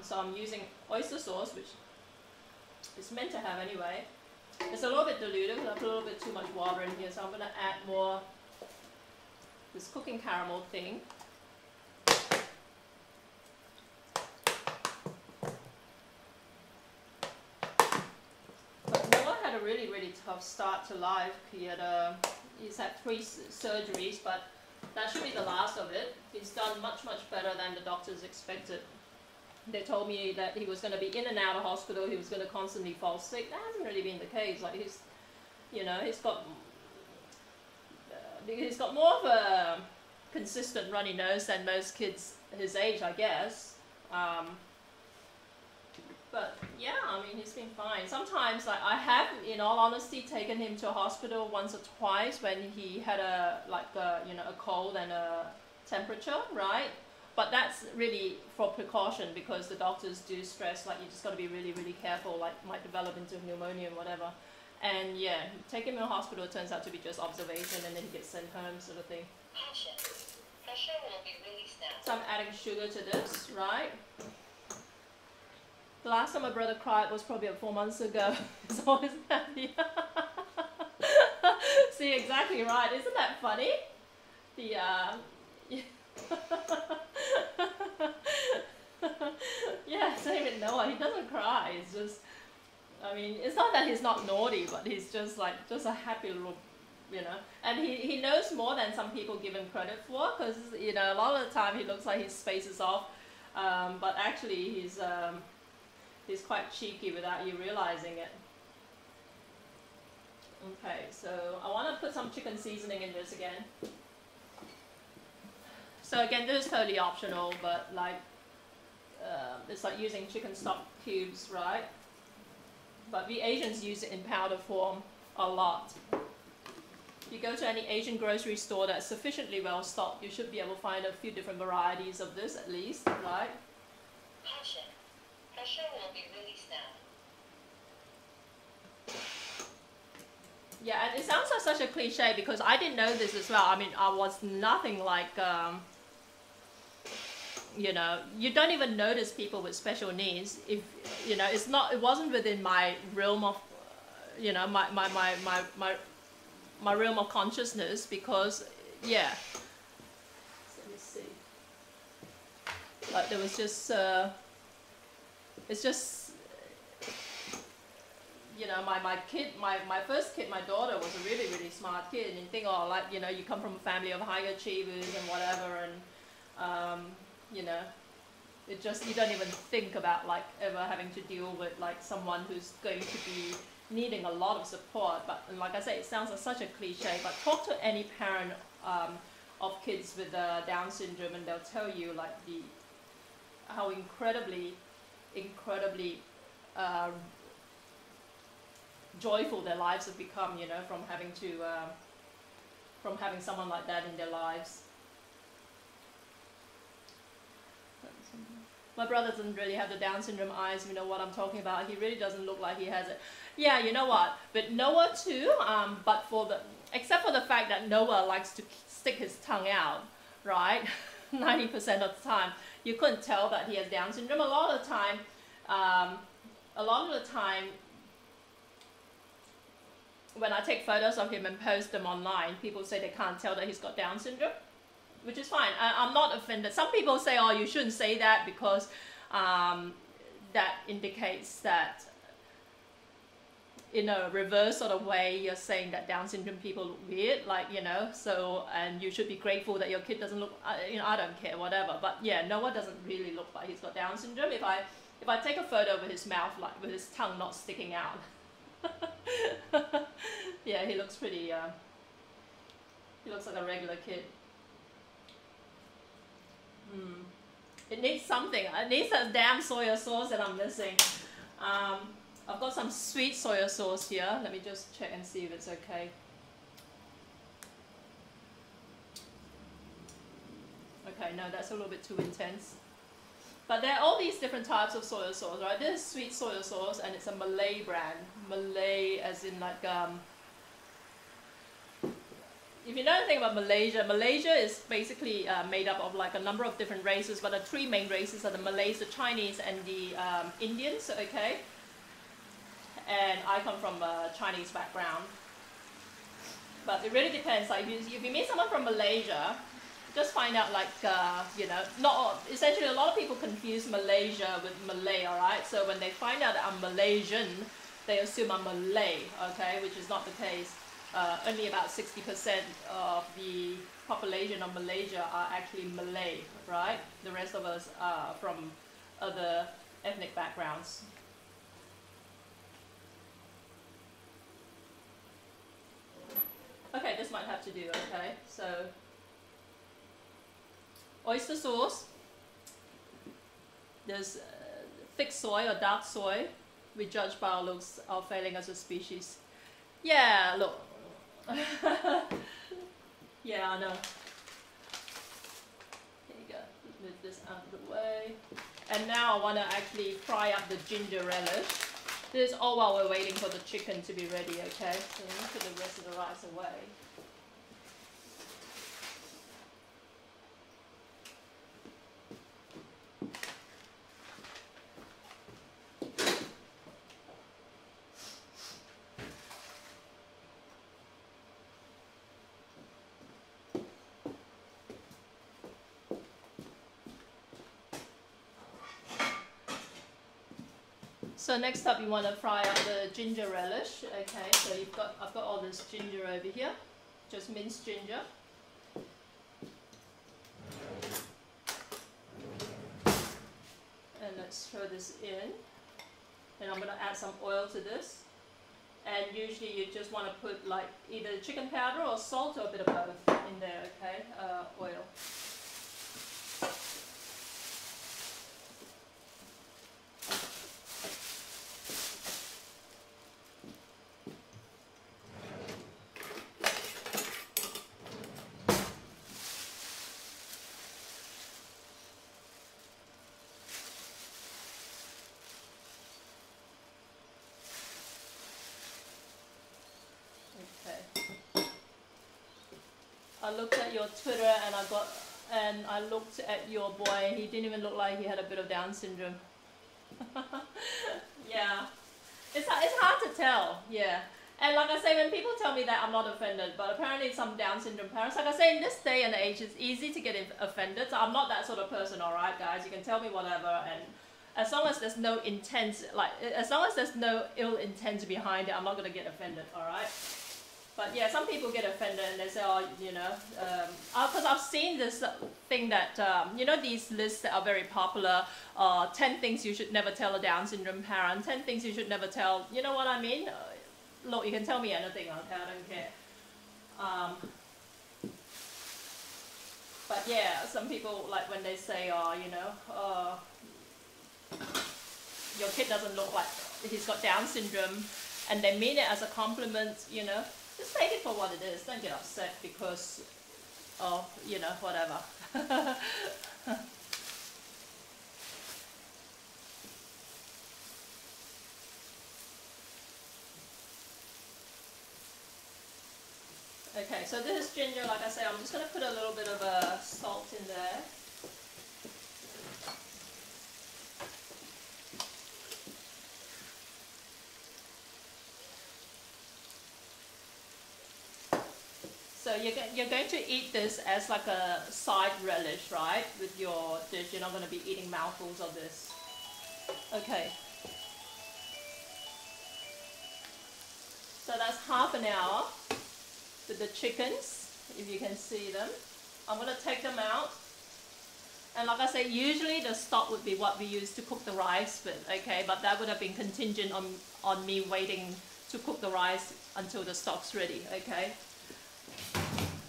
So I'm using oyster sauce, which it's meant to have anyway. It's a little bit diluted because I put a little bit too much water in here, so I'm going to add more this cooking caramel thing. But Noah had a really, really tough start to life. He's had 3 surgeries, but that should be the last of it. He's done much, much better than the doctors expected. They told me that he was going to be in and out of hospital, he was going to constantly fall sick. That hasn't really been the case. Like he's got more of a consistent runny nose than most kids his age, I guess. But yeah, I mean, he's been fine. Sometimes, like, I have, in all honesty, taken him to a hospital once or twice when he had a cold and a temperature, right? But that's really for precaution, because the doctors do stress, like, you just got to be really, really careful, like, might develop into pneumonia and whatever. And yeah, take him to the hospital, it turns out to be just observation, and then he gets sent home, sort of thing. Caution. Pressure will be released now. So I'm adding sugar to this, right? The last time my brother cried was probably 4 months ago. He's always happy. See, exactly right. Isn't that funny? Yeah, same with Noah. He doesn't cry. It's just, I mean, it's not that he's not naughty, but he's just like, just a happy little, you know. And he knows more than some people give him credit for, because, you know, a lot of the time he looks like his space is off, but actually he's quite cheeky without you realizing it. Okay, so I want to put some chicken seasoning in this again. So again, this is totally optional, but like, it's like using chicken stock cubes, right? But we Asians use it in powder form a lot. If you go to any Asian grocery store that's sufficiently well stocked, you should be able to find a few different varieties of this at least, right? Caution. Pressure will be released now. Yeah, and it sounds like such a cliche, because I didn't know this as well. I mean, I was nothing like, you know, you don't even notice people with special needs if, you know, it wasn't within my realm of, you know, my realm of consciousness, because, yeah. So let me see. Like, there was just, it's just, you know, my first kid, my daughter, was a really, really smart kid, and you think, oh, like, you know, you come from a family of high achievers and whatever, and, you know, it just, you don't even think about, like, ever having to deal with, like, someone who's going to be needing a lot of support. But like I say, it sounds like such a cliche, but talk to any parent of kids with Down syndrome, and they'll tell you, like, how incredibly joyful their lives have become, you know, from having someone like that in their lives. My brother doesn't really have the Down syndrome eyes, you know what I'm talking about. He really doesn't look like he has it. Yeah, you know what? But Noah too, but except for the fact that Noah likes to stick his tongue out, right? 90% of the time, you couldn't tell that he has Down syndrome. A lot of the time, when I take photos of him and post them online, people say they can't tell that he's got Down syndrome, which is fine. I'm not offended. Some people say, oh, you shouldn't say that because that indicates that, in a reverse sort of way, you're saying that Down syndrome people look weird, like, you know, so, and you should be grateful that your kid doesn't look, you know, I don't care, whatever. But yeah, Noah doesn't really look like he's got Down syndrome. If I take a photo with his mouth, like with his tongue not sticking out, yeah, he looks pretty, he looks like a regular kid. It needs something. It needs that damn soy sauce that I'm missing. I've got some sweet soy sauce here. Let me just check and see if it's okay. Okay, no, that's a little bit too intense. But there are all these different types of soy sauce, right? This is sweet soy sauce, and it's a Malay brand. Malay as in like, if you know anything about Malaysia, Malaysia is basically made up of like a number of different races, but the three main races are the Malays, the Chinese, and the Indians, okay? And I come from a Chinese background. But it really depends. Like if you meet someone from Malaysia, just find out like, you know, essentially a lot of people confuse Malaysia with Malay, alright? So when they find out that I'm Malaysian, they assume I'm Malay, okay? Which is not the case. Only about 60% of the population of Malaysia are actually Malay, right? The rest of us are from other ethnic backgrounds. Okay, this might have to do, okay? So, oyster sauce. There's thick soy or dark soy. We judge by our looks, our failing as a species. Yeah, look. Yeah, I know. Here you go. Just move this out of the way. And now I want to actually fry up the ginger relish. This is all while we're waiting for the chicken to be ready, okay? So let me put the rest of the rice away. So next up, you want to fry up the ginger relish. Okay, so I've got all this ginger over here, just minced ginger. And let's throw this in. And I'm going to add some oil to this. And usually you just want to put like either chicken powder or salt or a bit of both in there. Okay, oil. I looked at your Twitter and I looked at your boy and he didn't even look like he had a bit of Down syndrome. Yeah, it's hard to tell, yeah. And like I say, when people tell me that, I'm not offended, but apparently some Down syndrome parents, like I say, in this day and age, it's easy to get offended, so I'm not that sort of person, alright guys, you can tell me whatever, and as long as there's no intent, like, as long as there's no ill intent behind it, I'm not going to get offended, alright? But yeah, some people get offended and they say, oh, you know, because I've seen this thing that, you know, these lists that are very popular, 10 things you should never tell a Down syndrome parent, 10 things you should never tell, you know what I mean? Look, you can tell me anything, okay, I don't care. But yeah, some people, like when they say, oh, you know, your kid doesn't look like he's got Down syndrome, and they mean it as a compliment, you know, just take it for what it is. Don't get upset because of, you know, whatever. Okay, so this is ginger, like I say, I'm just going to put a little bit of salt in there. So you're going to eat this as like a side relish, right? With your dish, you're not going to be eating mouthfuls of this. Okay. So that's half an hour with the chickens, if you can see them. I'm going to take them out. And like I said, usually the stock would be what we use to cook the rice with, okay? But that would have been contingent on me waiting to cook the rice until the stock's ready, okay?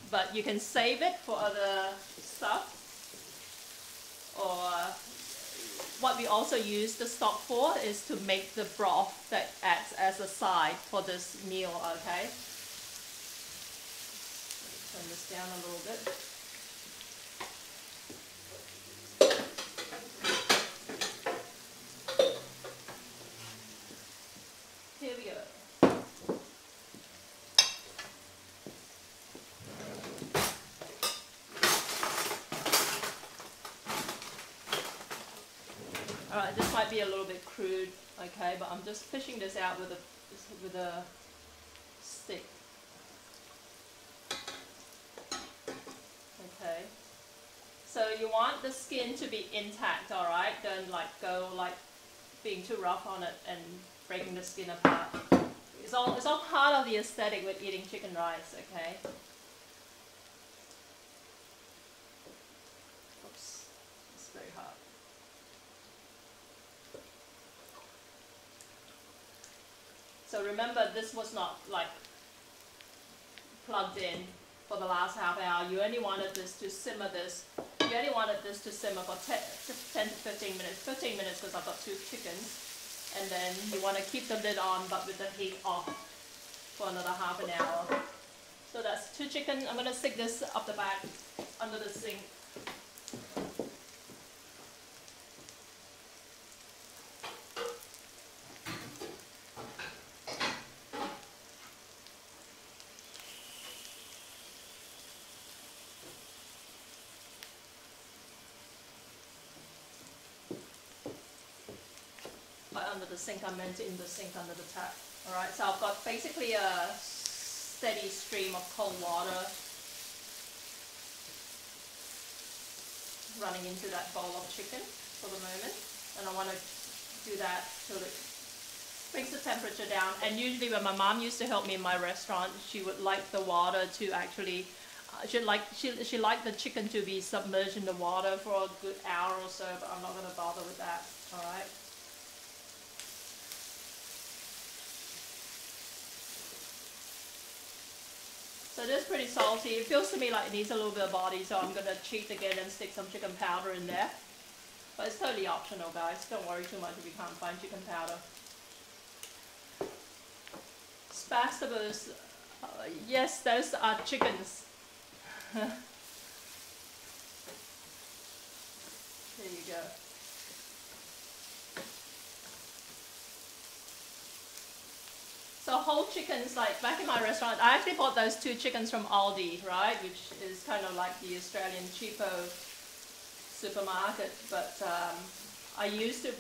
But you can save it for other stuff. Or what we also use the stock for is to make the broth that acts as a side for this meal, okay? Turn this down a little bit. Here we go. Alright, this might be a little bit crude, okay, but I'm just fishing this out with a stick. Okay. So you want the skin to be intact, alright? Don't like go like being too rough on it and breaking the skin apart. It's all part of the aesthetic with eating chicken rice, okay? Oops, it's very hard. So remember, this was not like plugged in for the last half hour. You only wanted this to simmer You only wanted this to simmer for 10 to 15 minutes. 15 minutes because I've got 2 chickens. And then you want to keep the lid on but with the heat off for another half an hour. So that's 2 chicken. I'm going to stick this up the back under the sink. Under the sink, I meant in the sink under the tap. Alright, so I've got basically a steady stream of cold water running into that bowl of chicken for the moment, and I want to do that till it brings the temperature down. And usually when my mom used to help me in my restaurant, she would like the water to actually she liked the chicken to be submerged in the water for a good hour or so, but I'm not going to bother with that. Alright. So this is pretty salty. It feels to me like it needs a little bit of body, so I'm going to cheat again and stick some chicken powder in there. But it's totally optional, guys. Don't worry too much if you can't find chicken powder. Spastabas. Yes, those are chickens. There you go. So whole chickens, like back in my restaurant, I actually bought those 2 chickens from Aldi, right? Which is kind of like the Australian cheapo supermarket. But I used to,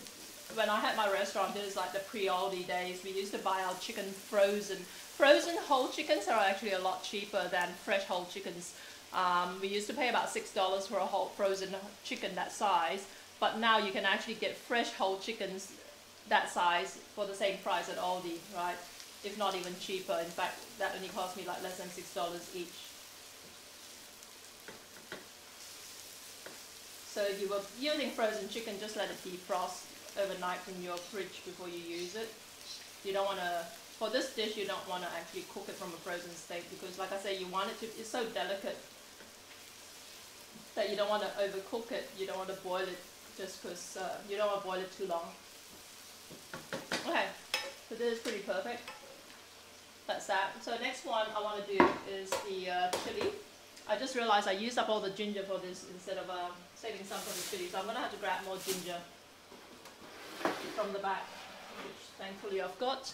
when I had my restaurant, it was like the pre-Aldi days, we used to buy our chicken frozen. Frozen whole chickens are actually a lot cheaper than fresh whole chickens. We used to pay about $6 for a whole frozen chicken that size. But now you can actually get fresh whole chickens that size for the same price at Aldi, right? If not even cheaper. In fact, that only cost me like less than $6 each. So if you were using frozen chicken, just let it defrost overnight in your fridge before you use it. You don't want to, for this dish, you don't want to actually cook it from a frozen state because, like I say, you want it to, it's so delicate that you don't want to overcook it. You don't want to boil it just because you don't want to boil it too long. Okay, so this is pretty perfect. That's that. So next one I want to do is the chili. I just realized I used up all the ginger for this instead of saving some for the chili. So I'm going to have to grab more ginger from the back, which thankfully I've got.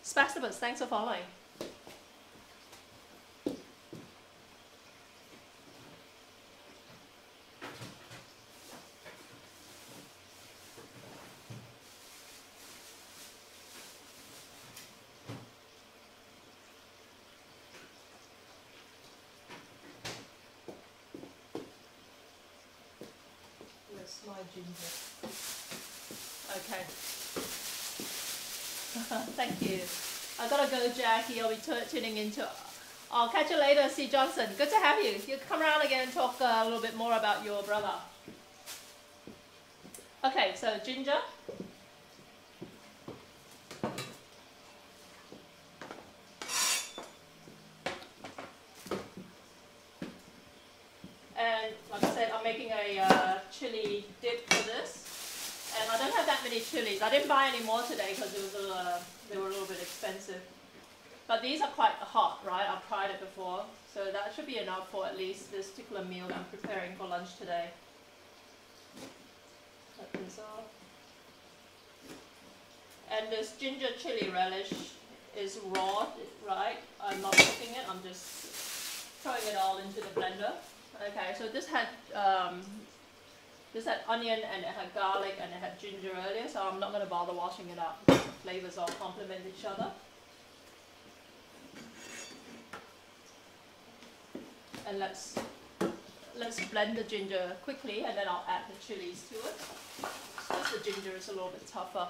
Spastabas, thanks for following. ginger. Okay. Thank you. I gotta go, Jackie. I'll be tuning into. I'll catch you later, C. Johnson. Good to have you. You come around again and talk a little bit more about your brother. Okay, so ginger. And like I said, I'm making a chili dip for this. And I don't have that many chilies. I didn't buy any more today because they were a little bit expensive. But these are quite hot, right? I've tried it before. So that should be enough for at least this particular meal that I'm preparing for lunch today. Cut this off. And this ginger chili relish is raw, right? I'm not cooking it, I'm just throwing it all into the blender. Okay, so this had onion and it had garlic and it had ginger earlier, so I'm not going to bother washing it up. The flavors all complement each other. And let's blend the ginger quickly, and then I'll add the chilies to it. Because the ginger is a little bit tougher.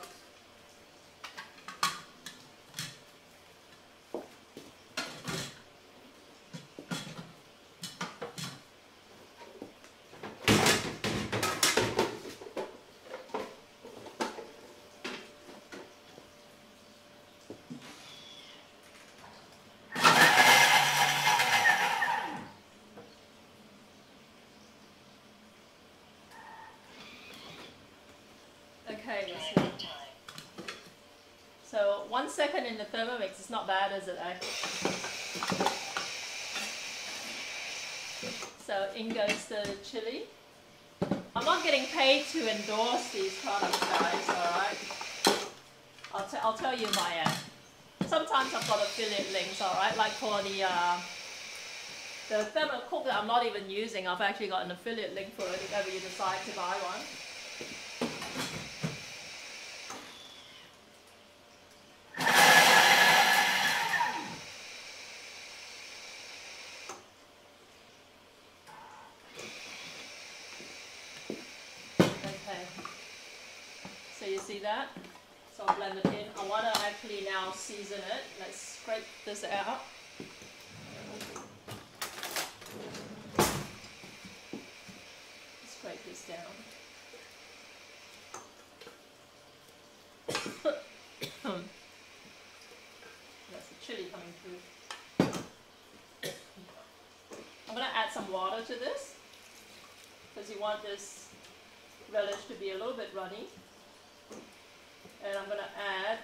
Okay, so 1 second in the Thermomix is not bad, is it, eh? So in goes the chili. I'm not getting paid to endorse these products, guys, alright? I'll tell you my sometimes I've got affiliate links, alright? Like for the Thermocook that I'm not even using, I've actually got an affiliate link for it if ever you decide to buy one. See that? So I'll blend it in. I want to actually now season it. Let's scrape this out. Scrape this down. That's the chili coming through. I'm going to add some water to this because you want this relish to be a little bit runny. And I'm going to add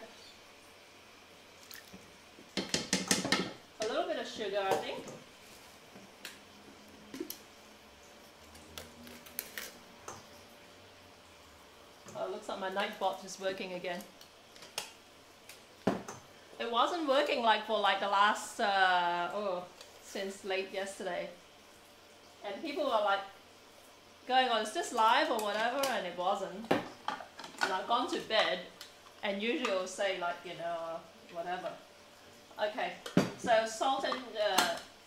a little bit of sugar, I think. Oh, it looks like my Nightbot is working again. It wasn't working for the last, since late yesterday. And people were like going, oh, is this live or whatever? And it wasn't. And I've gone to bed. And usually it'll say whatever. Okay, so salt and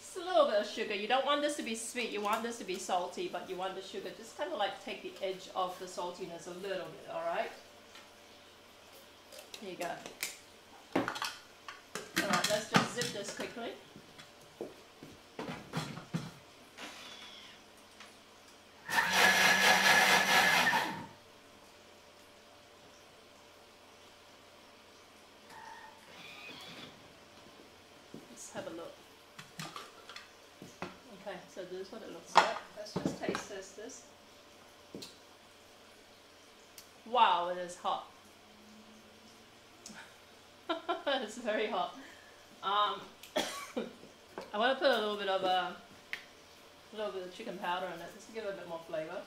just a little bit of sugar. You don't want this to be sweet, you want this to be salty, but you want the sugar just kind of take the edge of the saltiness a little bit, alright? Here you go. Alright, let's just zip this quickly. Have a look. Okay, so this is what it looks like. Let's just taste this. Wow, it is hot. It's very hot. I want to put a little bit of chicken powder in it just to give it a bit more flavor.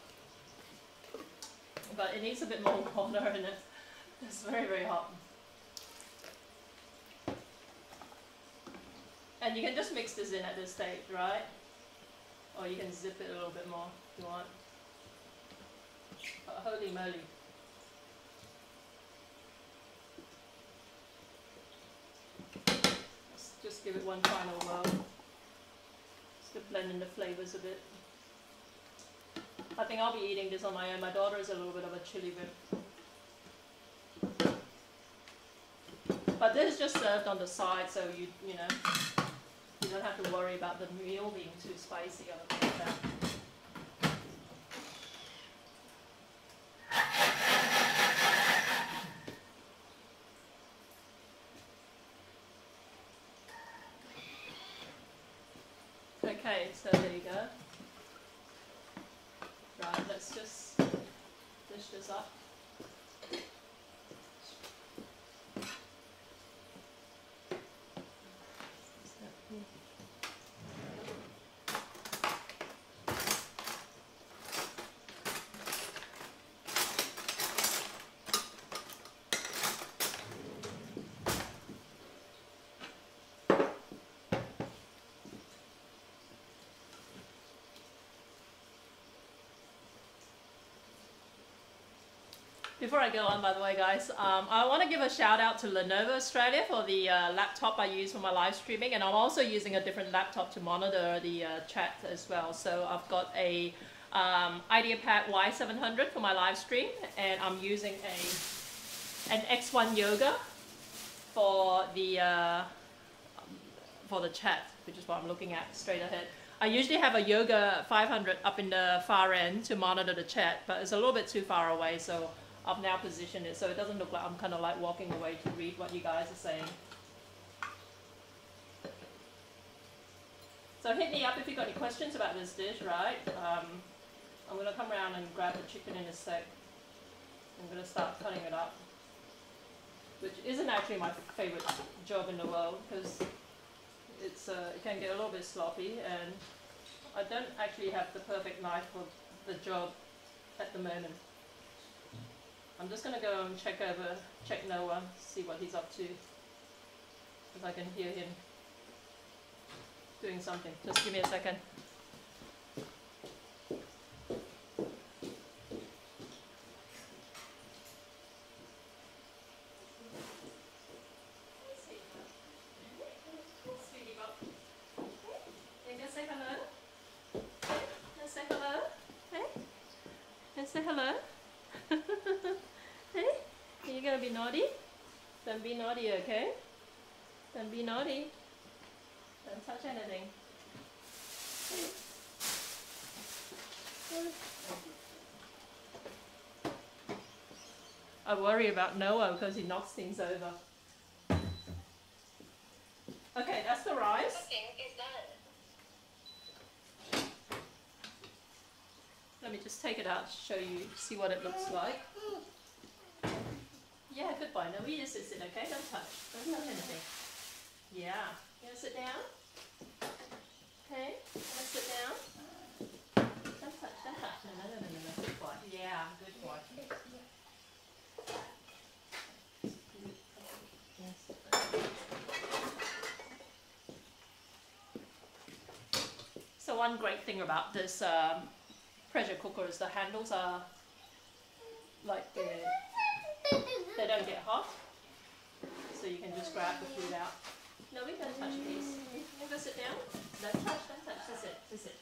But it needs a bit more water in it. It's very, very hot. And you can just mix this in at this stage, right? Or you can zip it a little bit more if you want. But holy moly. Let's just give it one final whirl. Just to blend in the flavors a bit. I think I'll be eating this on my own. My daughter is a little bit of a chili whip. But this is just served on the side, so you know, you don't have to worry about the meal being too spicy or anything like that. Okay, so there you go. Right, let's just dish this up. Before I go on, by the way, guys, I want to give a shout out to Lenovo Australia for the laptop I use for my live streaming, and I'm also using a different laptop to monitor the chat as well. So I've got a IdeaPad Y700 for my live stream, and I'm using an X1 Yoga for the chat, which is what I'm looking at straight ahead. I usually have a Yoga 500 up in the far end to monitor the chat, but it's a little bit too far away, so I've now positioned it so it doesn't look like I'm kind of like walking away to read what you guys are saying. So hit me up if you've got any questions about this dish, right? I'm going to come around and grab the chicken in a sec. I'm going to start cutting it up, which isn't actually my favorite job in the world because it's it can get a little bit sloppy, and I don't actually have the perfect knife for the job at the moment. I'm just going to go and check Noah, see what he's up to, if I can hear him doing something. Just give me a second. Say hello. Hey, are you gonna be naughty? Don't be naughty, okay? Don't be naughty. Don't touch anything. I worry about Noah because he knocks things over. Okay, that's the rice. Cooking is done. Let me just take it out to show you, see what it looks like. Yeah, good boy. No, you just sit, okay? Don't touch. Don't touch anything. Yeah. You want to sit down? Okay. You want to sit down? Don't touch, don't touch. No. Good boy. Yeah, good boy. So one great thing about this pressure cooker is the handles are like they don't get hot, so you can just grab the food out. No, we don't touch these. You go sit down. Don't touch. Just sit.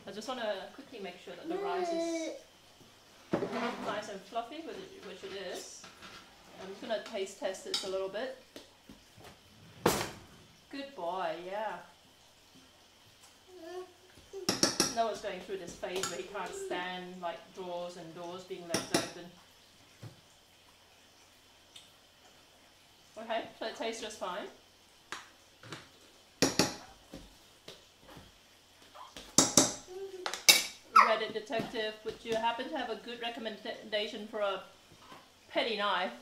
I just want to quickly make sure that the rice is nice and fluffy, which it is. I'm just going to taste test this a little bit. Good boy, yeah. Noah's going through this phase where he can't stand like drawers and doors being left open. Okay, so it tastes just fine. Reddit detective, would you happen to have a good recommendation for a petty knife?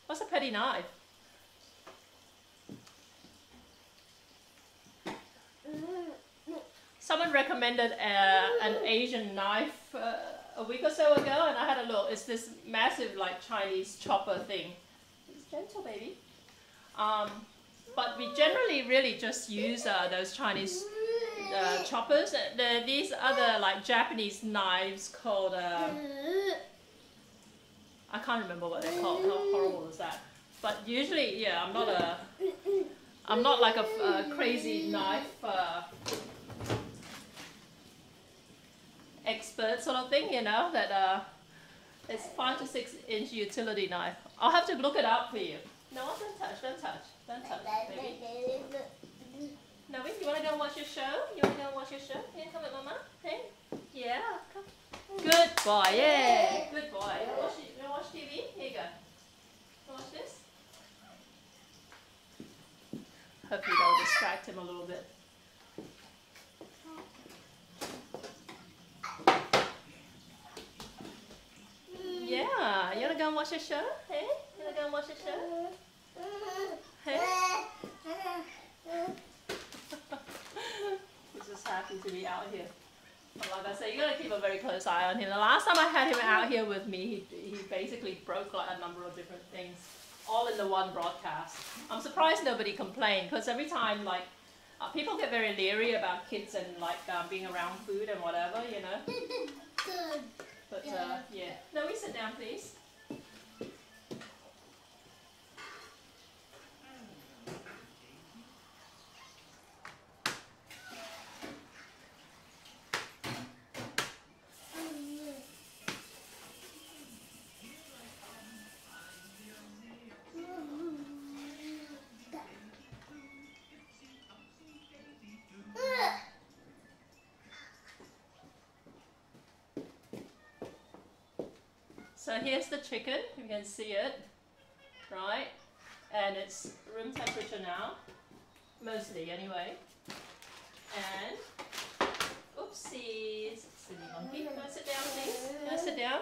What's a petty knife? Someone recommended an Asian knife a week or so ago, and I had a look. It's this massive like Chinese chopper thing. It's gentle, baby. But we generally really just use those Chinese choppers. These other like Japanese knives called I can't remember what they're called. How horrible is that? But usually, yeah, I'm not like a crazy knife expert sort of thing, you know, that it's 5 to 6 inch utility knife. I'll have to look it up for you. No, don't touch, baby. No, you want to go and watch your show? You want to go and watch your show? Here, come with Mama. Hey? Yeah, come. Good boy, yeah. Good boy. You want to watch TV? Here you go. You watch this? Hopefully that'll distract him a little bit. Yeah, you want to go and watch your show? Hey? You want to go and watch your show? Hey? He's just happy to be out here. But like I said, you gotta keep a very close eye on him. The last time I had him out here with me, he basically broke like a number of different things, all in the one broadcast. I'm surprised nobody complained, because every time like people get very leery about kids and like being around food and whatever, you know. But yeah. No, we sit down, please. So here's the chicken, you can see it, right? And it's room temperature now, mostly anyway. And, oopsies, silly monkey, can I sit down please? Can I sit down?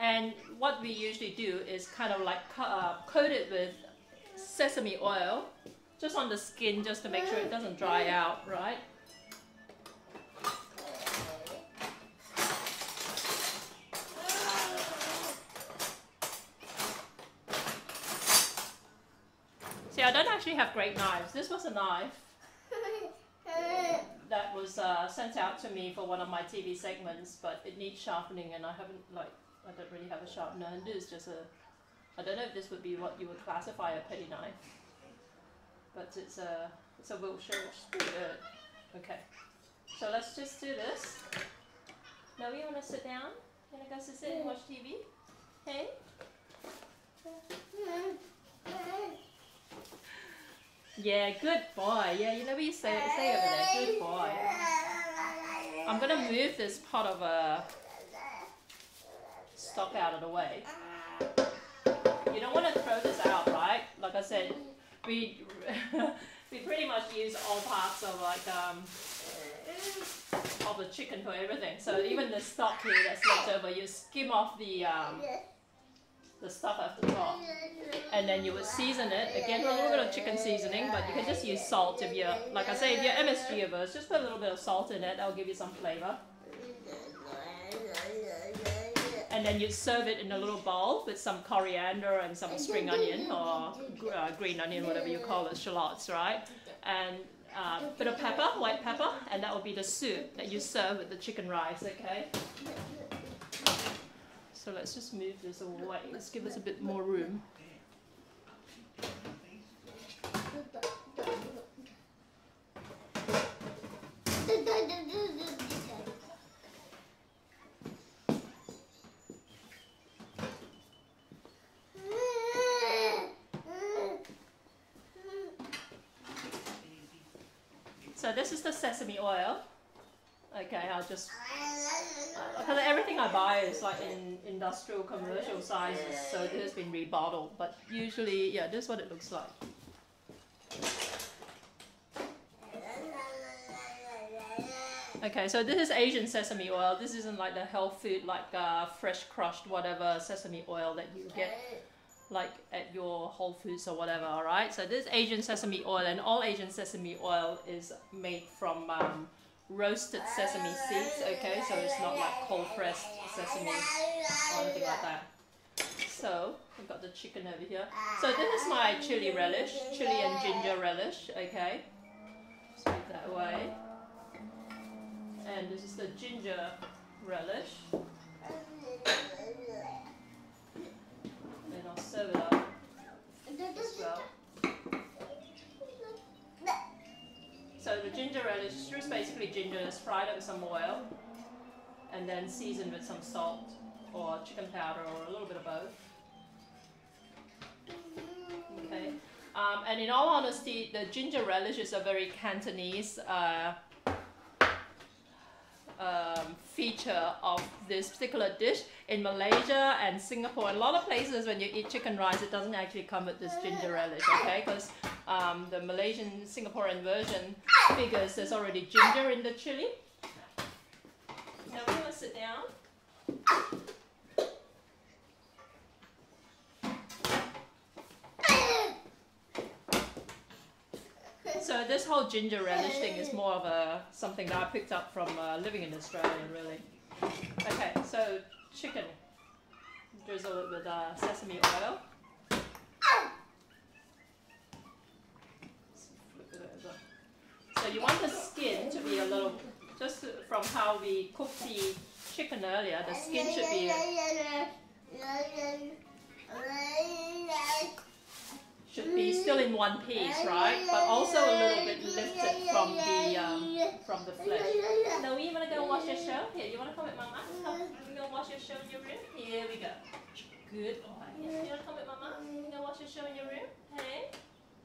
And what we usually do is kind of like coat it with sesame oil, just on the skin, just to make sure it doesn't dry out, right? See, I don't actually have great knives. This was a knife that was sent out to me for one of my TV segments, but it needs sharpening, and I don't really have a sharpener. And this is just I don't know if this would be what you would classify a petty knife, but it's a Wilshire, which is pretty good. Okay, so let's just do this. Now you want to sit down? You want to go sit and watch TV? Hey? Yeah, good boy. Yeah, you know what you say over there. Good boy. I'm gonna move this pot of stock out of the way. You don't want to throw this out, right? Like I said, we we pretty much use all parts of like of the chicken for everything. So even the stock here that's left over, you skim off the stuff at the top, and then you would season it again with a little bit of chicken seasoning, but you can just use salt if you're, like I say, if you're MSG averse, just put a little bit of salt in it. That'll give you some flavor. And then you serve it in a little bowl with some coriander and some spring onion or green onion, whatever you call it, shallots, right? And a bit of pepper, white pepper, and that will be the soup that you serve with the chicken rice, okay? So let's just move this away. Let's give us a bit more room. So this is the sesame oil. Okay, I'll just, because everything I buy is like in industrial commercial sizes, so it has been rebottled, but usually, yeah, this is what it looks like. Okay, so this is Asian sesame oil. This isn't like the health food, like fresh crushed whatever sesame oil that you get like at your Whole Foods or whatever, alright? So this is Asian sesame oil, and all Asian sesame oil is made from roasted sesame seeds, okay? So it's not like cold pressed sesame or anything like that. So we've got the chicken over here. So this is my chili relish, chili and ginger relish, okay? Just put that away. And this is the ginger relish. Then I'll it's just basically ginger that's fried up with some oil and then seasoned with some salt or chicken powder or a little bit of both. Okay, and in all honesty, the ginger relish is a very Cantonese feature of this particular dish. In Malaysia and Singapore, a lot of places when you eat chicken rice, it doesn't actually come with this ginger relish, okay? Because the Malaysian Singaporean version figures there's already ginger in the chili. Now we want to sit down. So this whole ginger relish thing is more of something that I picked up from living in Australia, really. Okay, so chicken. Drizzle it with sesame oil. Flip it over. So you want the skin to be a little, just from how we cooked the chicken earlier, the skin should be still in one piece, right? But also a little bit lifted from the flesh. Now you want to go wash your show? Here, you want to come with Mama? Come, you go wash your show in your room? Here we go. Good boy. You want to come with Mama? You go wash your show in your room? Hey?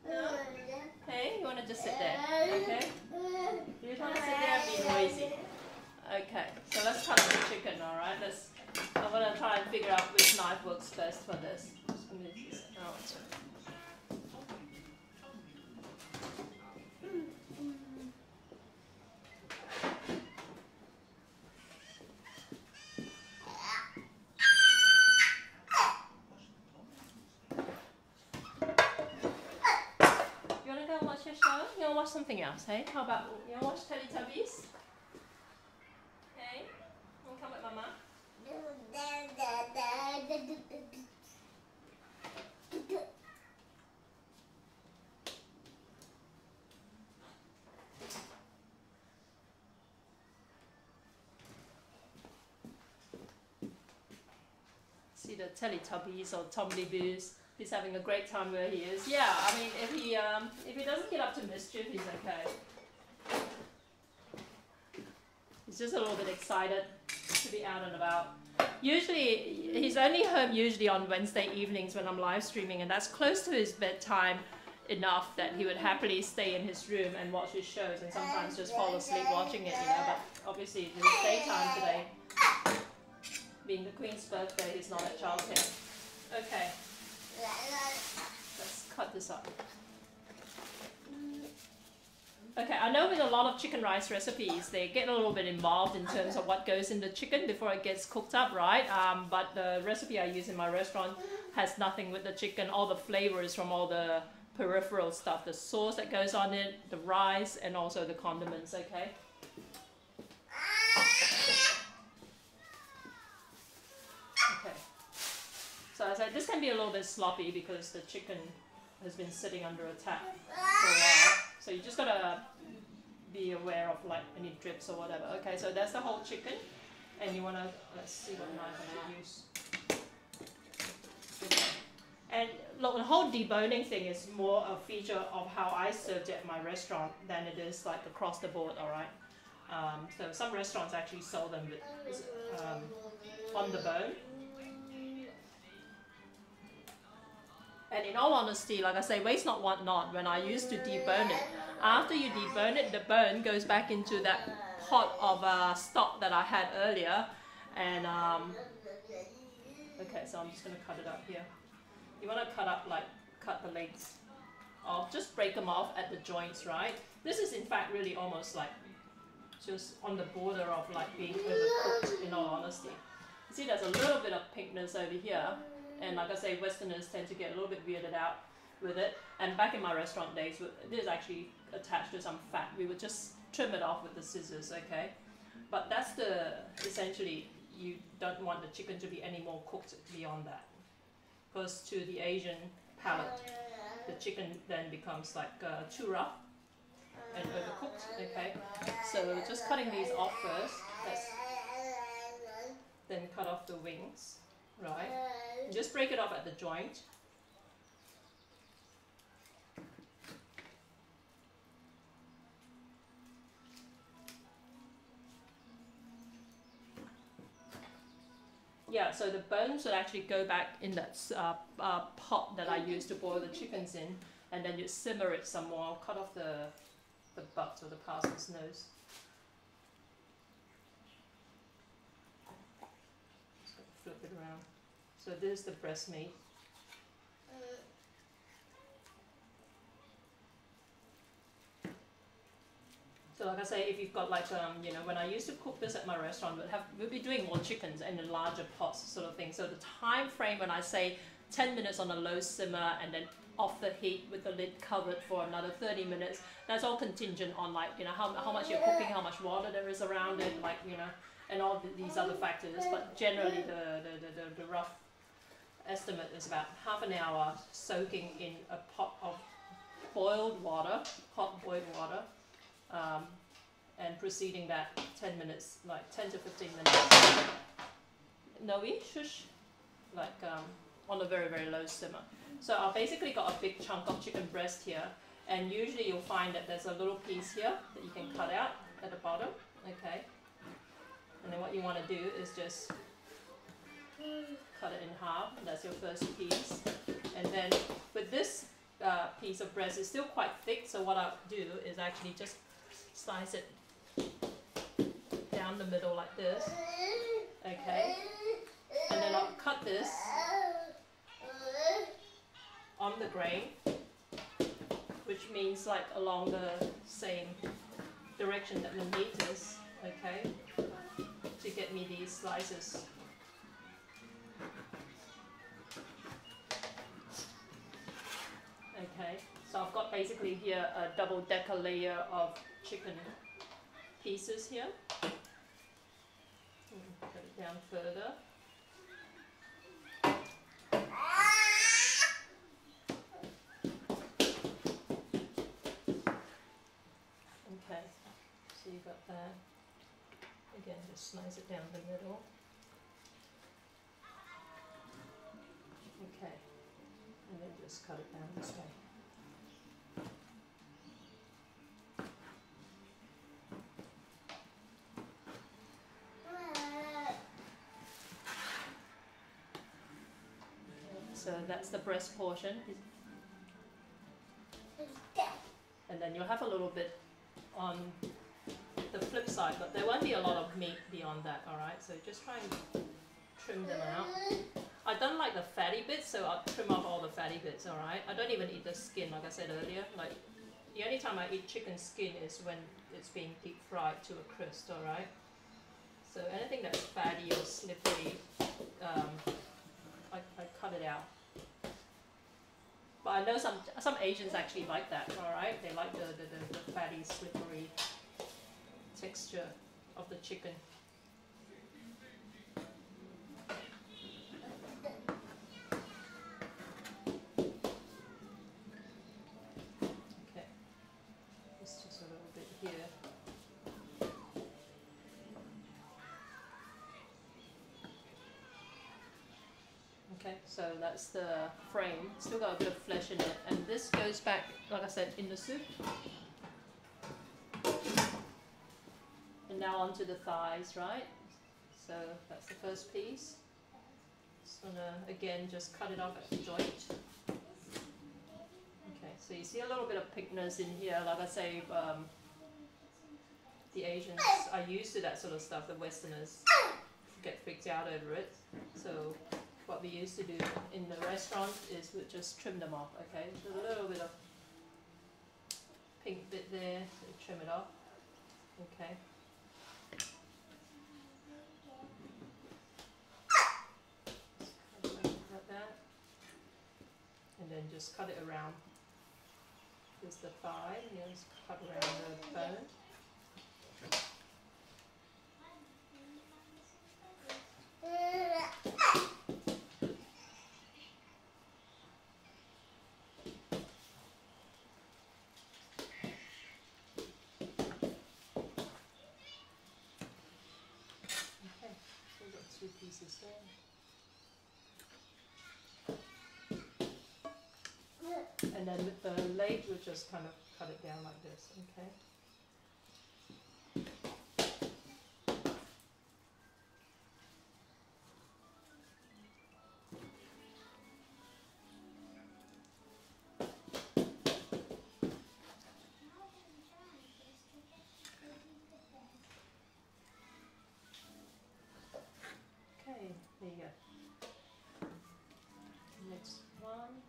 No? Hey, you want to just sit there? Okay? You just want to sit there and be noisy. Okay, so let's cut the chicken, alright? I'm going to try and figure out which knife works best for this. You want to watch something else, hey? How about, you want to watch Teletubbies? Hey? You want to come with Mama? See the Teletubbies or Tombliboos. He's having a great time where he is. Yeah, I mean, if he doesn't get up to mischief, he's okay. He's just a little bit excited to be out and about. Usually, he's only home usually on Wednesday evenings when I'm live streaming, and that's close to his bedtime enough that he would happily stay in his room and watch his shows, and sometimes just fall asleep watching it, you know. But obviously, it's daytime today. Being the Queen's birthday, he's not at childcare. Okay. Let's cut this up. Okay, I know with a lot of chicken rice recipes, they get a little bit involved in terms of what goes in the chicken before it gets cooked up, right? But the recipe I use in my restaurant has nothing with the chicken. All the flavors from all the peripheral stuff, the sauce that goes on it, the rice, and also the condiments, okay? So I said, this can be a little bit sloppy because the chicken has been sitting under attack for a while. So you just gotta be aware of like any drips or whatever. Okay, so that's the whole chicken. And you wanna, let's see what knife I'm gonna use. Okay. And look, the whole deboning thing is more a feature of how I served it at my restaurant than it is like across the board, alright? So some restaurants actually sell them with, on the bone. And in all honesty, like I say, waste not, want not. When I used to debone it, after you debone it, the bone goes back into that pot of stock that I had earlier. And okay, so I'm just going to cut it up here. You want to cut the legs off, just break them off at the joints, right? This is in fact really almost like just on the border of like being overcooked, in all honesty. You see, there's a little bit of pinkness over here. And like I say, Westerners tend to get a little bit weirded out with it. And back in my restaurant days, it is actually attached to some fat. We would just trim it off with the scissors, okay? But that's essentially, you don't want the chicken to be any more cooked beyond that. Because to the Asian palate, the chicken then becomes like too rough and overcooked, okay? So we're just cutting these off first. Then cut off the wings. Right, and just break it off at the joint. Yeah, so the bones will actually go back in that pot that I used to boil the chickens in, and then you simmer it some more, cut off the butt or the parsley's nose. Just gotta flip it around. So this is the breast meat. So like I say, if you've got like, you know, when I used to cook this at my restaurant, we'll be doing more chickens in the larger pots sort of thing. So the time frame when I say 10 minutes on a low simmer and then off the heat with the lid covered for another 30 minutes, that's all contingent on like, you know, how much you're cooking, how much water there is around it, like, you know, and all these other factors. But generally the rough estimate is about half an hour soaking in a pot of boiled water, hot boiled water. And preceding that 10 minutes, like 10 to 15 minutes. No, shush, like on a very, very low simmer. So I've basically got a big chunk of chicken breast here, and usually you'll find that there's a little piece here that you can cut out at the bottom, okay? And then what you want to do is just cut it in half. That's your first piece. And then with this piece of breast, it's still quite thick, so what I'll do is actually just slice it down the middle like this, okay, and then I'll cut this on the grain, which means like along the same direction that the meat is, okay, to get me these slices. Okay, so I've got basically here a double-decker layer of chicken pieces here. Put it down further. Okay, so you got that. Again, just slice it down the middle. Okay, and then just cut it down this way. So that's the breast portion. And then you'll have a little bit on the flip side, but there won't be a lot of meat beyond that, alright? So just try and trim them out. I don't like the fatty bits, so I'll trim off all the fatty bits, alright? I don't even eat the skin, like I said earlier. Like, the only time I eat chicken skin is when it's being deep fried to a crisp, alright? So anything that's fatty or slippery, I cut it out. But I know some Asians actually like that, alright? They like the fatty, slippery texture of the chicken. Okay, it's just a little bit here. Okay, so that's the frame. Still got a bit of flesh in it, and this goes back, like I said, in the soup. And now onto the thighs, right? So that's the first piece. Just gonna again just cut it off at the joint. Okay, so you see a little bit of pinkness in here. Like I say, the Asians are used to that sort of stuff. The Westerners get freaked out over it. So what we used to do in the restaurant is we'd just trim them off, okay? So a little bit of pink bit there, so trim it off, okay? Like that. And then just cut it around. Here's the thigh, just cut around the bone. Two pieces there. And then with the leg, we'll just kind of cut it down like this, okay? There you go. Next one.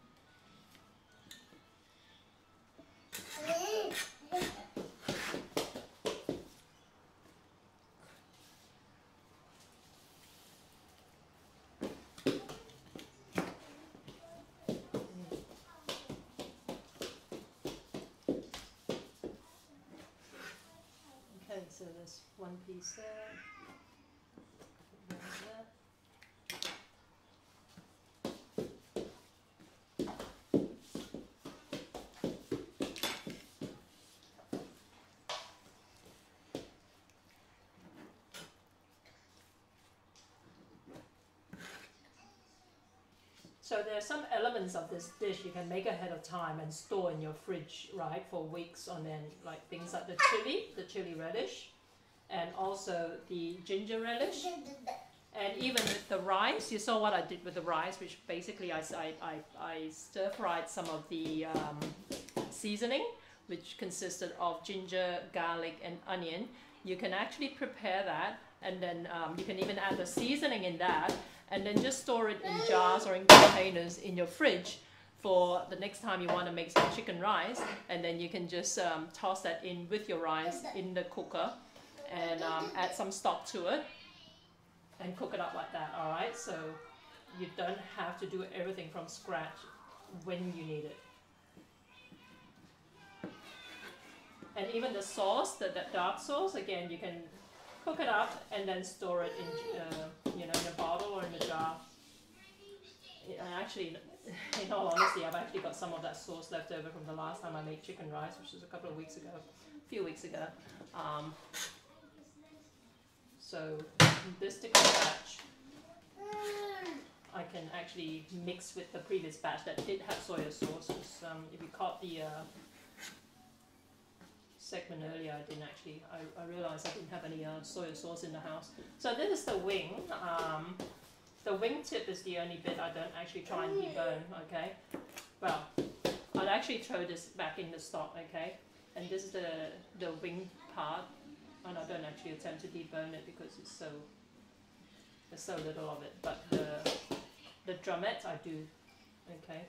Okay, so there's one piece there. One there. So there are some elements of this dish you can make ahead of time and store in your fridge, right, for weeks on end, like things like the chili radish, and also the ginger relish, and even with the rice. You saw what I did with the rice, which basically I stir-fried some of the seasoning, which consisted of ginger, garlic, and onion. You can actually prepare that, and then you can even add the seasoning in that, and then just store it in jars or in containers in your fridge for the next time you want to make some chicken rice, and then you can just toss that in with your rice in the cooker and add some stock to it and cook it up like that, alright? So you don't have to do everything from scratch when you need it. And even the sauce, the dark sauce, again, you can cook it up and then store it in, in a bottle or in a jar. Actually, in all honesty, I've actually got some of that sauce left over from the last time I made chicken rice, which was a few weeks ago. So this particular batch, I can actually mix with the previous batch that did have soy sauce. If you caught the segment earlier, I realized I didn't have any soy sauce in the house. So this is the wing. The wing tip is the only bit I don't actually try and debone, okay? Well, I'd actually throw this back in the stock, okay? And this is the wing part, and I don't actually attempt to debone it because there's so little of it. But the drumette I do, okay?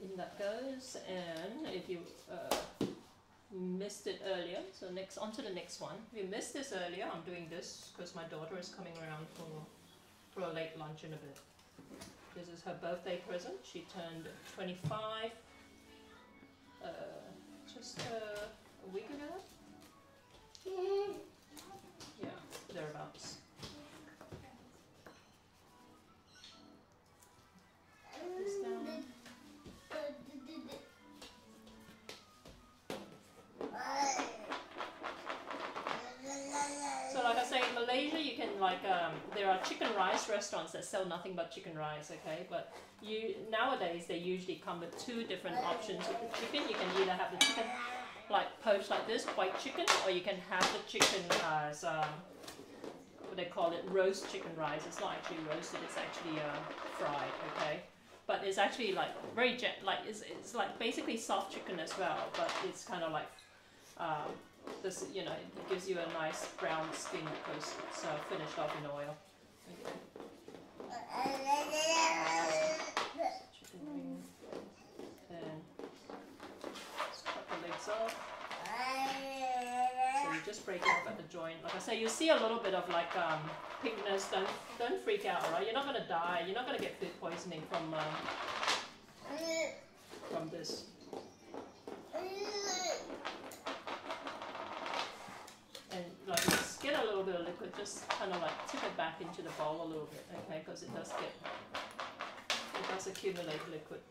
In that goes, and if you missed it earlier, so on to the next one. If you missed this earlier, I'm doing this because my daughter is coming around for a late lunch in a bit. This is her birthday present. She turned 25 just a week ago. Yeah, thereabouts. This down. So like I say, in Malaysia you can there are chicken rice restaurants that sell nothing but chicken rice, okay? But nowadays they usually come with two different options with the chicken. You can either have the chicken poached like this, white chicken, or you can have the chicken as what they call it, roast chicken rice. It's not actually roasted, it's actually fried, okay? But it's actually very it's like basically soft chicken as well, but it's kind of like this, it gives you a nice brown skin because it's finished off in oil. Okay. Chicken wing, and just cut the legs off. So you just break it off at the joint. Like I say, you see a little bit of pinkness. Don't freak out, alright? You're not gonna die. You're not gonna get food poisoning from this. And you just get a little bit of liquid, just kind of tip it back into the bowl a little bit, okay? Because it does accumulate liquid.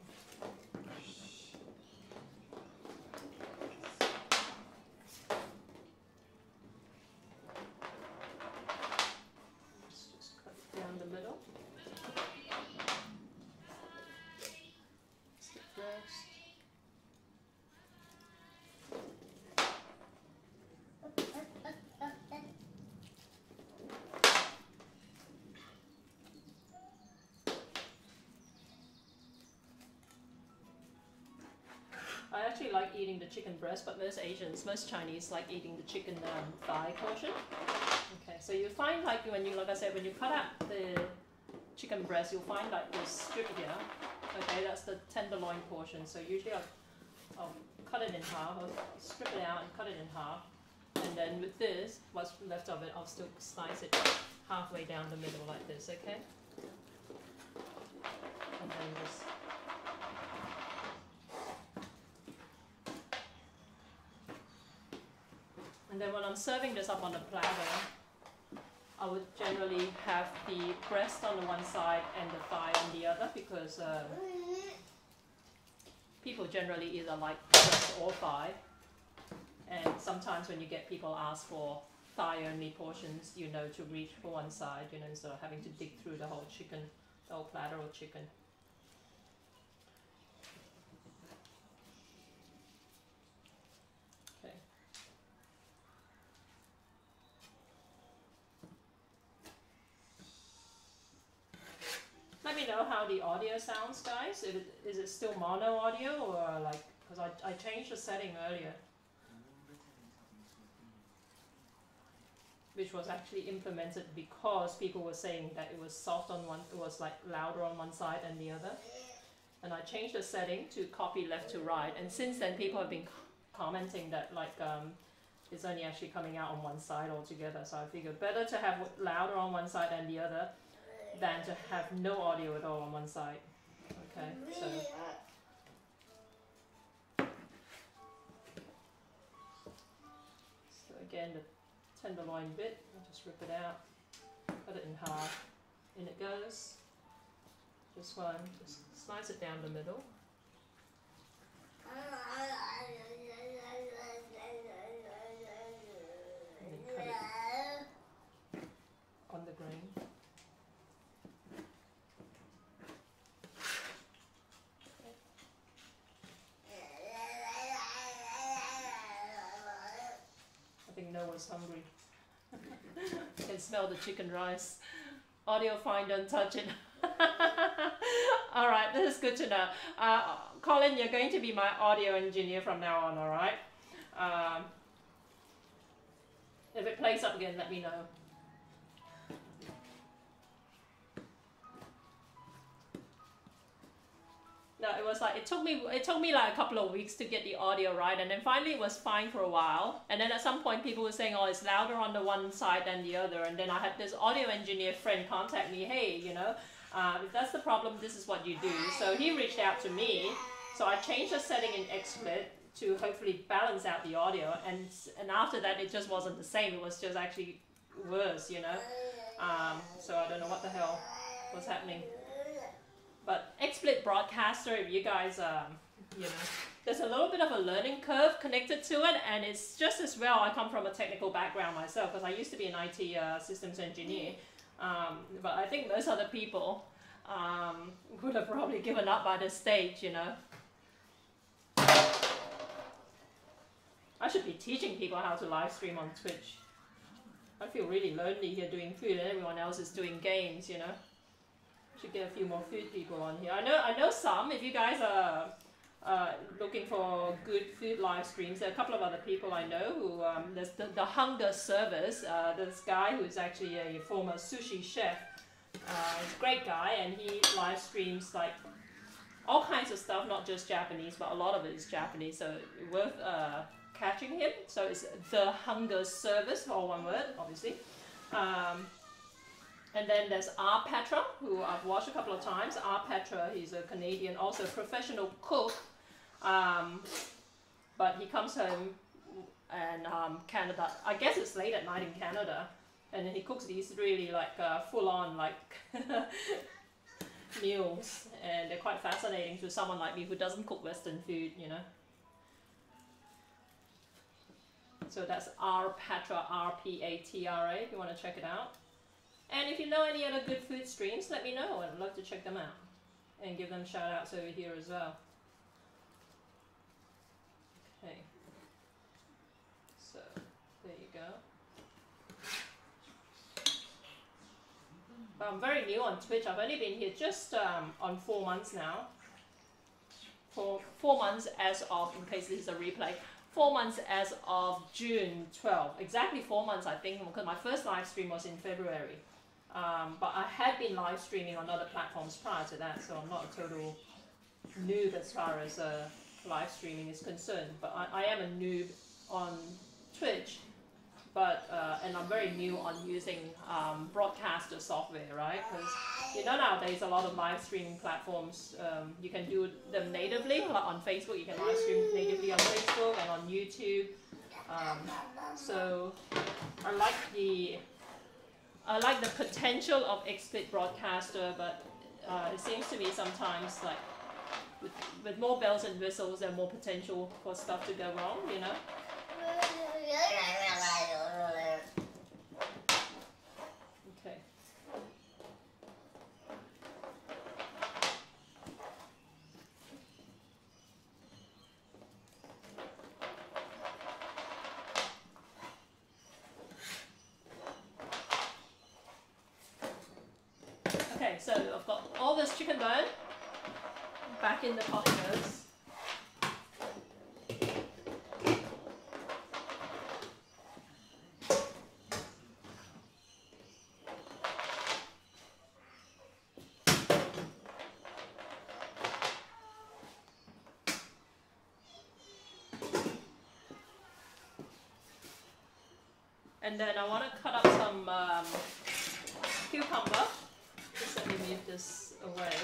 actually like eating the chicken breast, but most Asians, most Chinese like eating the chicken thigh portion. Okay, so you find like when you, like I said, when you cut out the chicken breast, you'll find like this strip here. Okay, that's the tenderloin portion. So usually I'll cut it in half, I'll strip it out and cut it in half. And then with this, what's left of it, I'll still slice it halfway down the middle like this, okay? And then just and then when I'm serving this up on the platter, I would generally have the breast on the one side and the thigh on the other, because people generally either like breast or thigh. And sometimes when you get people ask for thigh only portions, you know, to reach for one side, you know, instead of having to dig through the whole chicken, the whole platter of chicken. Okay. Let me know how the audio sounds, guys. Is it still mono audio, or like, because I changed the setting earlier, which was actually implemented because people were saying that it was soft on one, it was like louder on one side than the other. And I changed the setting to copy left to right. And since then, people have been commenting that like it's only actually coming out on one side altogether. So I figured better to have louder on one side than the other than to have no audio at all on one side. Okay, so again, the tenderloin bit, I'll just rip it out, cut it in half, in it goes. This one, just slice it down the middle. And then cut it on the grain. I think Noah's hungry. I can smell the chicken rice. Audio fine, don't touch it. Alright, this is good to know. Colin, you're going to be my audio engineer from now on, alright? If it plays up again, let me know. No, it was like, it took me like a couple of weeks to get the audio right, and then finally it was fine for a while. And then at some point people were saying, oh, it's louder on the one side than the other. And then I had this audio engineer friend contact me, hey, you know, if that's the problem, this is what you do. So he reached out to me. So I changed the setting in XSplit to hopefully balance out the audio. And after that, it just wasn't the same. It was just actually worse, you know. So I don't know what the hell was happening. But XSplit Broadcaster, if you guys, you know, there's a little bit of a learning curve connected to it, and it's just as well. I come from a technical background myself, because I used to be an IT systems engineer. But I think most other people would have probably given up by this stage, you know. I should be teaching people how to live stream on Twitch. I feel really lonely here doing food, and everyone else is doing games, you know. Should get a few more food people on here. I know some. If you guys are looking for good food live streams, there are a couple of other people I know who there's the Hunger Service. This guy who's actually a former sushi chef. He's a great guy, and he live streams like all kinds of stuff, not just Japanese, but a lot of it is Japanese. So worth catching him. So it's the Hunger Service, all one word, obviously. And then there's R. Petra, who I've watched a couple of times. R. Petra, he's a Canadian, also a professional cook. But he comes home and Canada, I guess it's late at night in Canada, and then he cooks these really like full-on like meals, and they're quite fascinating to someone like me who doesn't cook Western food, you know. So that's R. Patra, R-P-A-T-R-A, if you want to check it out. And if you know any other good food streams, let me know. I'd love to check them out and give them shout outs over here as well. Okay. So, there you go. I'm very new on Twitch. I've only been here just on 4 months now. for 4 months as of, in case this is a replay, 4 months as of June 12th. Exactly 4 months, I think, because my first live stream was in February. But I had been live streaming on other platforms prior to that, so I'm not a total noob as far as live streaming is concerned. But I am a noob on Twitch, but and I'm very new on using broadcaster software, right? Because you know nowadays a lot of live streaming platforms, you can do them natively. Like on Facebook, you can live stream natively on Facebook and on YouTube. So I like the potential of XSplit broadcaster, but it seems to me sometimes like with more bells and whistles, there's more potential for stuff to go wrong, you know? Okay. Okay, so I've got all this chicken bone back in the pot goes. And then I want to cut up some cucumber. Just let me move this away.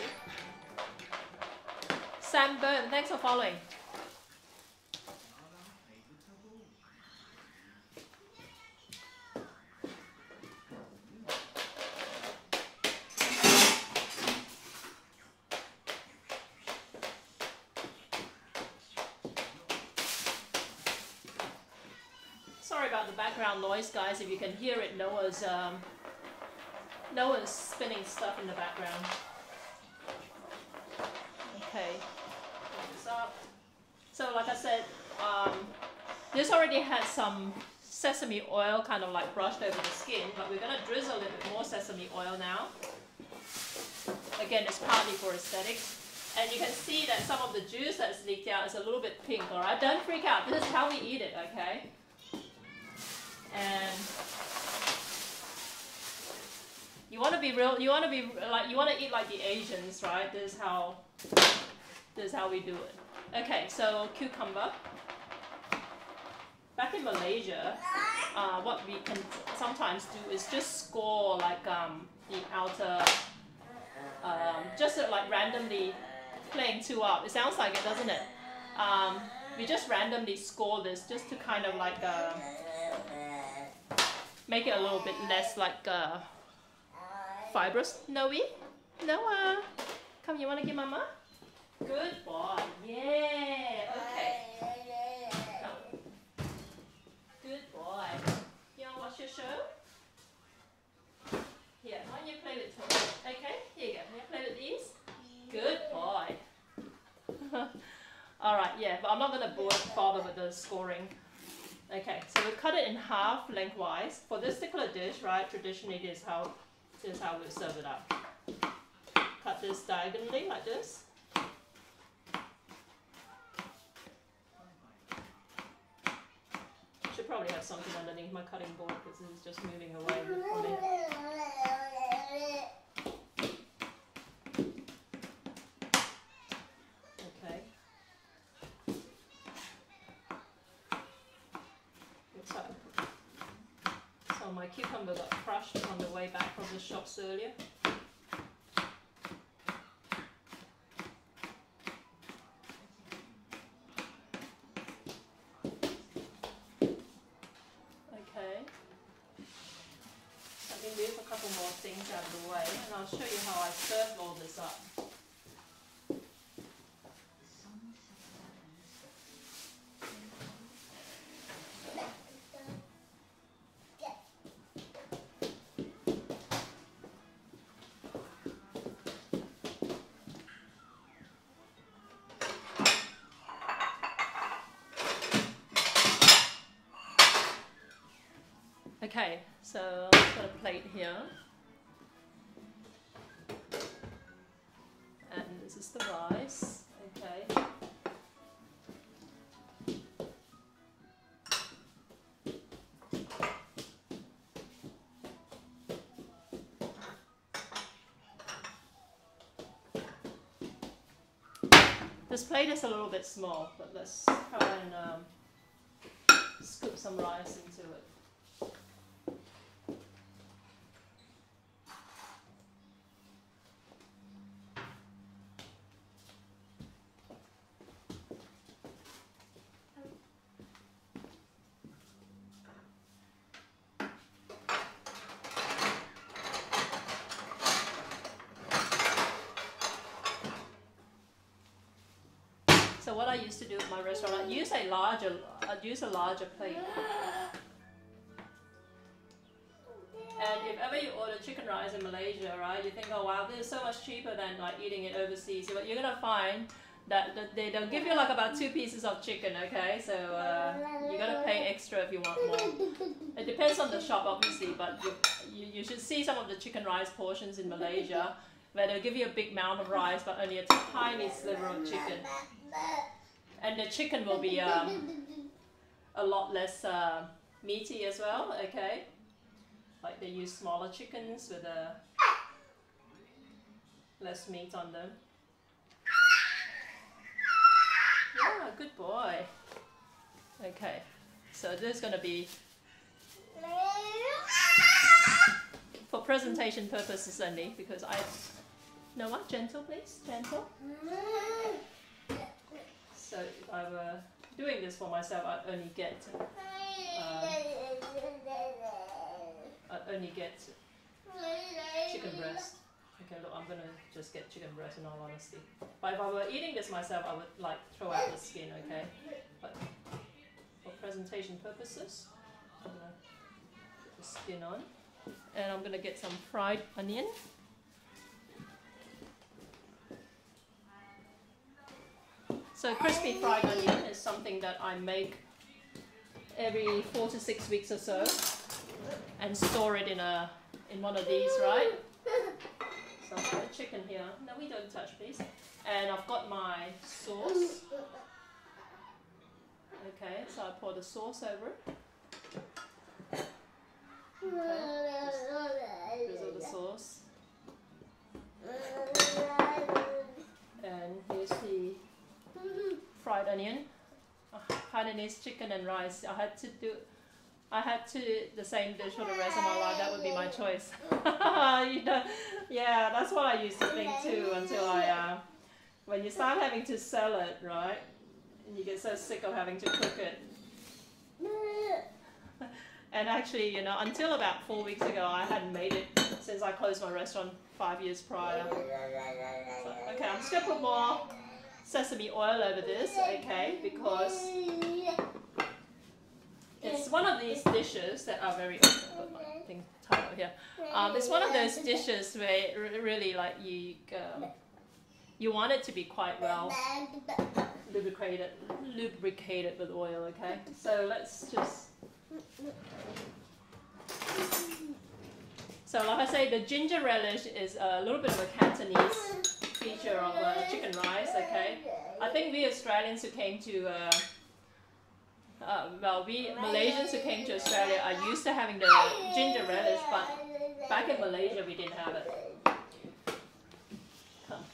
Sam Byrne, thanks for following. Sorry about the background noise, guys. If you can hear it, Noah's spinning stuff in the background. Okay, put this up. So like I said, this already has some sesame oil kind of like brushed over the skin, but we're gonna drizzle a little bit more sesame oil now. Again, it's partly for aesthetics. And you can see that some of the juice that's leaked out is a little bit pink, alright? Don't freak out, this is how we eat it, okay? And you want to be real. You want to eat like the Asians, right? This is how we do it. Okay, so cucumber. Back in Malaysia, what we can sometimes do is just score like the outer, just like randomly playing two up. It sounds like it, doesn't it? We just randomly score this just to kind of like make it a little bit less like fibrous. Noah, come, you want to give mama? Good boy. Yeah. Okay. Come. Good boy. You want to watch your show? Here, why don't you play with toys? Okay, here you go. Can you play with these? Good boy. Alright, yeah, but I'm not going to bother with the scoring. Okay, so we cut it in half lengthwise. For this particular dish, right, traditionally this is how we serve it up. Cut this diagonally like this. Should probably have something underneath my cutting board because this is just moving away from me. Okay. So my cucumber got crushed on the way back from the shops earlier. Okay. Let me move a couple more things out of the way and I'll show you how I serve all this up. Okay, so I've got a plate here, and this is the rice. Okay, This plate is a little bit small, but let's try and scoop some rice into it. So what I used to do at my restaurant, I'd use a larger plate. And if ever you order chicken rice in Malaysia, right, you think, oh wow, this is so much cheaper than like eating it overseas. But you're gonna find that they'll give you like about 2 pieces of chicken, okay? So you gotta pay extra if you want more. It depends on the shop, obviously, but you should see some of the chicken rice portions in Malaysia, where they'll give you a big amount of rice, but only a tiny sliver of chicken. And the chicken will be a lot less meaty as well, okay? Like they use smaller chickens with less meat on them. Yeah, good boy. Okay, so this is going to be for presentation purposes only, because no, what? Gentle, please, gentle. So if I were doing this for myself, I'd only get chicken breast. Okay, look, I'm gonna just get chicken breast in all honesty. But if I were eating this myself, I would like throw out the skin, okay? But for presentation purposes, I'm gonna put the skin on, and I'm gonna get some fried onion. So crispy fried onion is something that I make every 4 to 6 weeks or so, and store it in one of these, right? So I've got the chicken here. No, we don't touch, please. And I've got my sauce. Okay, so I pour the sauce over it. Okay, just drizzle the sauce. And here's the fried onion. Hainanese chicken and rice. I had to eat the same dish for the rest of my life. That would be my choice. You know, yeah, that's what I used to think too, until when you start having to sell it, right? And you get so sick of having to cook it. And actually, you know, until about 4 weeks ago, I hadn't made it since I closed my restaurant 5 years prior. So, okay, I'm just gonna put more sesame oil over this, okay, because it's one of these dishes that are very, I've got my thing tied over here. It's one of those dishes where really like you want it to be quite well lubricated with oil, okay? So let's just, so like I say, the ginger relish is a little bit of a Cantonese feature of chicken rice, okay? I think we Australians who came to, we Malaysians who came to Australia are used to having the ginger relish, but back in Malaysia we didn't have it. Come.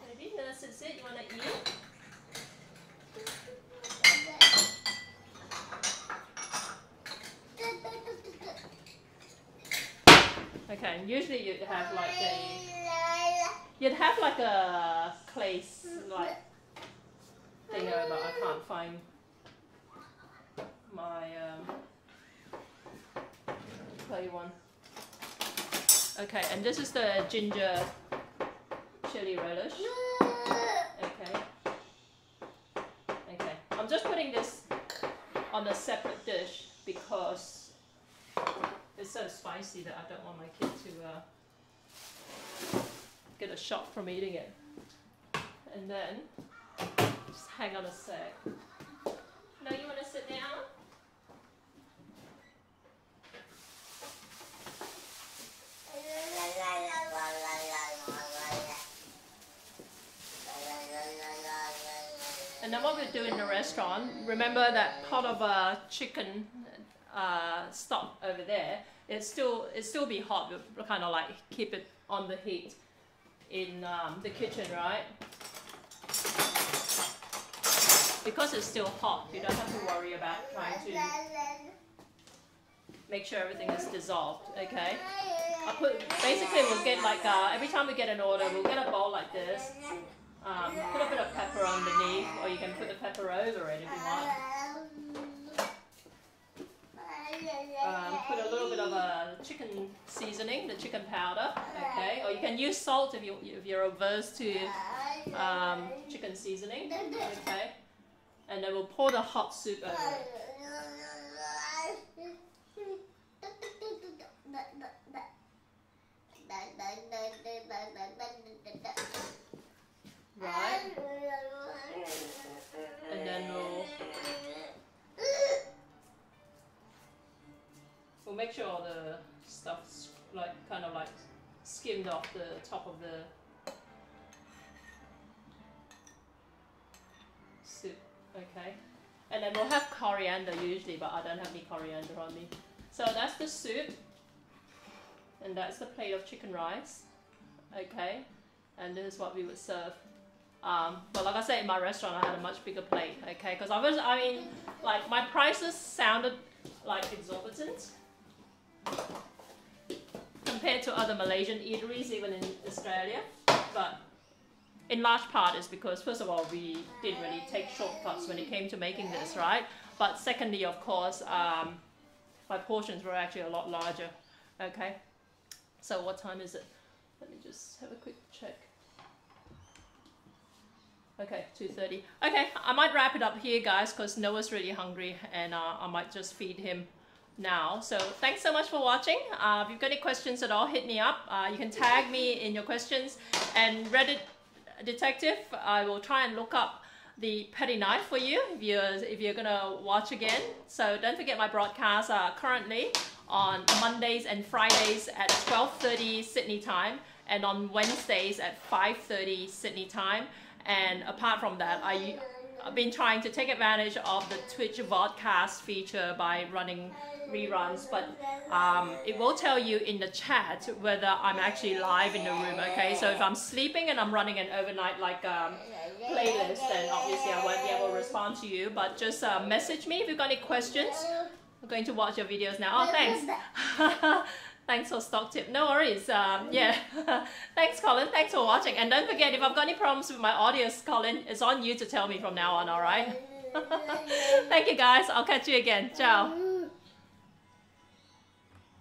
Baby, nurse, is it? You want to eat? Okay, usually you'd have like a clay like thing over. I can't find my clay one. Okay, and this is the ginger chili relish. Okay. Okay. I'm just putting this on a separate dish because it's so spicy that I don't want my kid to get a shock from eating it. And then, just hang on a sec. No, you want to sit down? And then what we do in the restaurant, remember that pot of chicken stock over there, it still be hot. We'll kind of like keep it on the heat in the kitchen, right? because it's still hot, you don't have to worry about trying to make sure everything is dissolved, okay? Basically we'll get like, every time we get an order, we'll get a bowl like this, put a bit of pepper underneath, or you can put the pepper over it if you want. Put a little bit of chicken seasoning, the chicken powder, okay? Or you can use salt if you're averse to chicken seasoning, okay? And then we'll pour the hot soup over it. Right? And then we'll make sure all the stuff's like kind of like skimmed off the top of the soup, okay? And then we'll have coriander usually, but I don't have any coriander on me. So that's the soup, and that's the plate of chicken rice, okay? And this is what we would serve. But like I said, in my restaurant I had a much bigger plate, okay? Because I mean, like my prices sounded like exorbitant compared to other Malaysian eateries, even in Australia. But in large part is because, first of all, we didn't really take shortcuts when it came to making this, right? But secondly, of course, my portions were actually a lot larger, okay? So what time is it? Let me just have a quick check. Okay, 2:30. Okay, I might wrap it up here, guys, because Noah's really hungry, and I might just feed him now. So thanks so much for watching. If you've got any questions at all, hit me up. You can tag me in your questions. And Reddit Detective, I will try and look up the petty knife for you if you're gonna watch again. So don't forget my broadcasts are currently on Mondays and Fridays at 12:30 Sydney time, and on Wednesdays at 5:30 Sydney time. And apart from that, I've been trying to take advantage of the Twitch vodcast feature by running reruns, but it will tell you in the chat whether I'm actually live in the room, okay? So if I'm sleeping and I'm running an overnight like playlist, then obviously I won't be able to respond to you, but just message me if you've got any questions. I'm going to watch your videos now. Oh, thanks. Thanks for stock tip. No worries. Yeah. Thanks, Colin. Thanks for watching. And don't forget, if I've got any problems with my audio, Colin, it's on you to tell me from now on, all right? Thank you, guys. I'll catch you again. Ciao.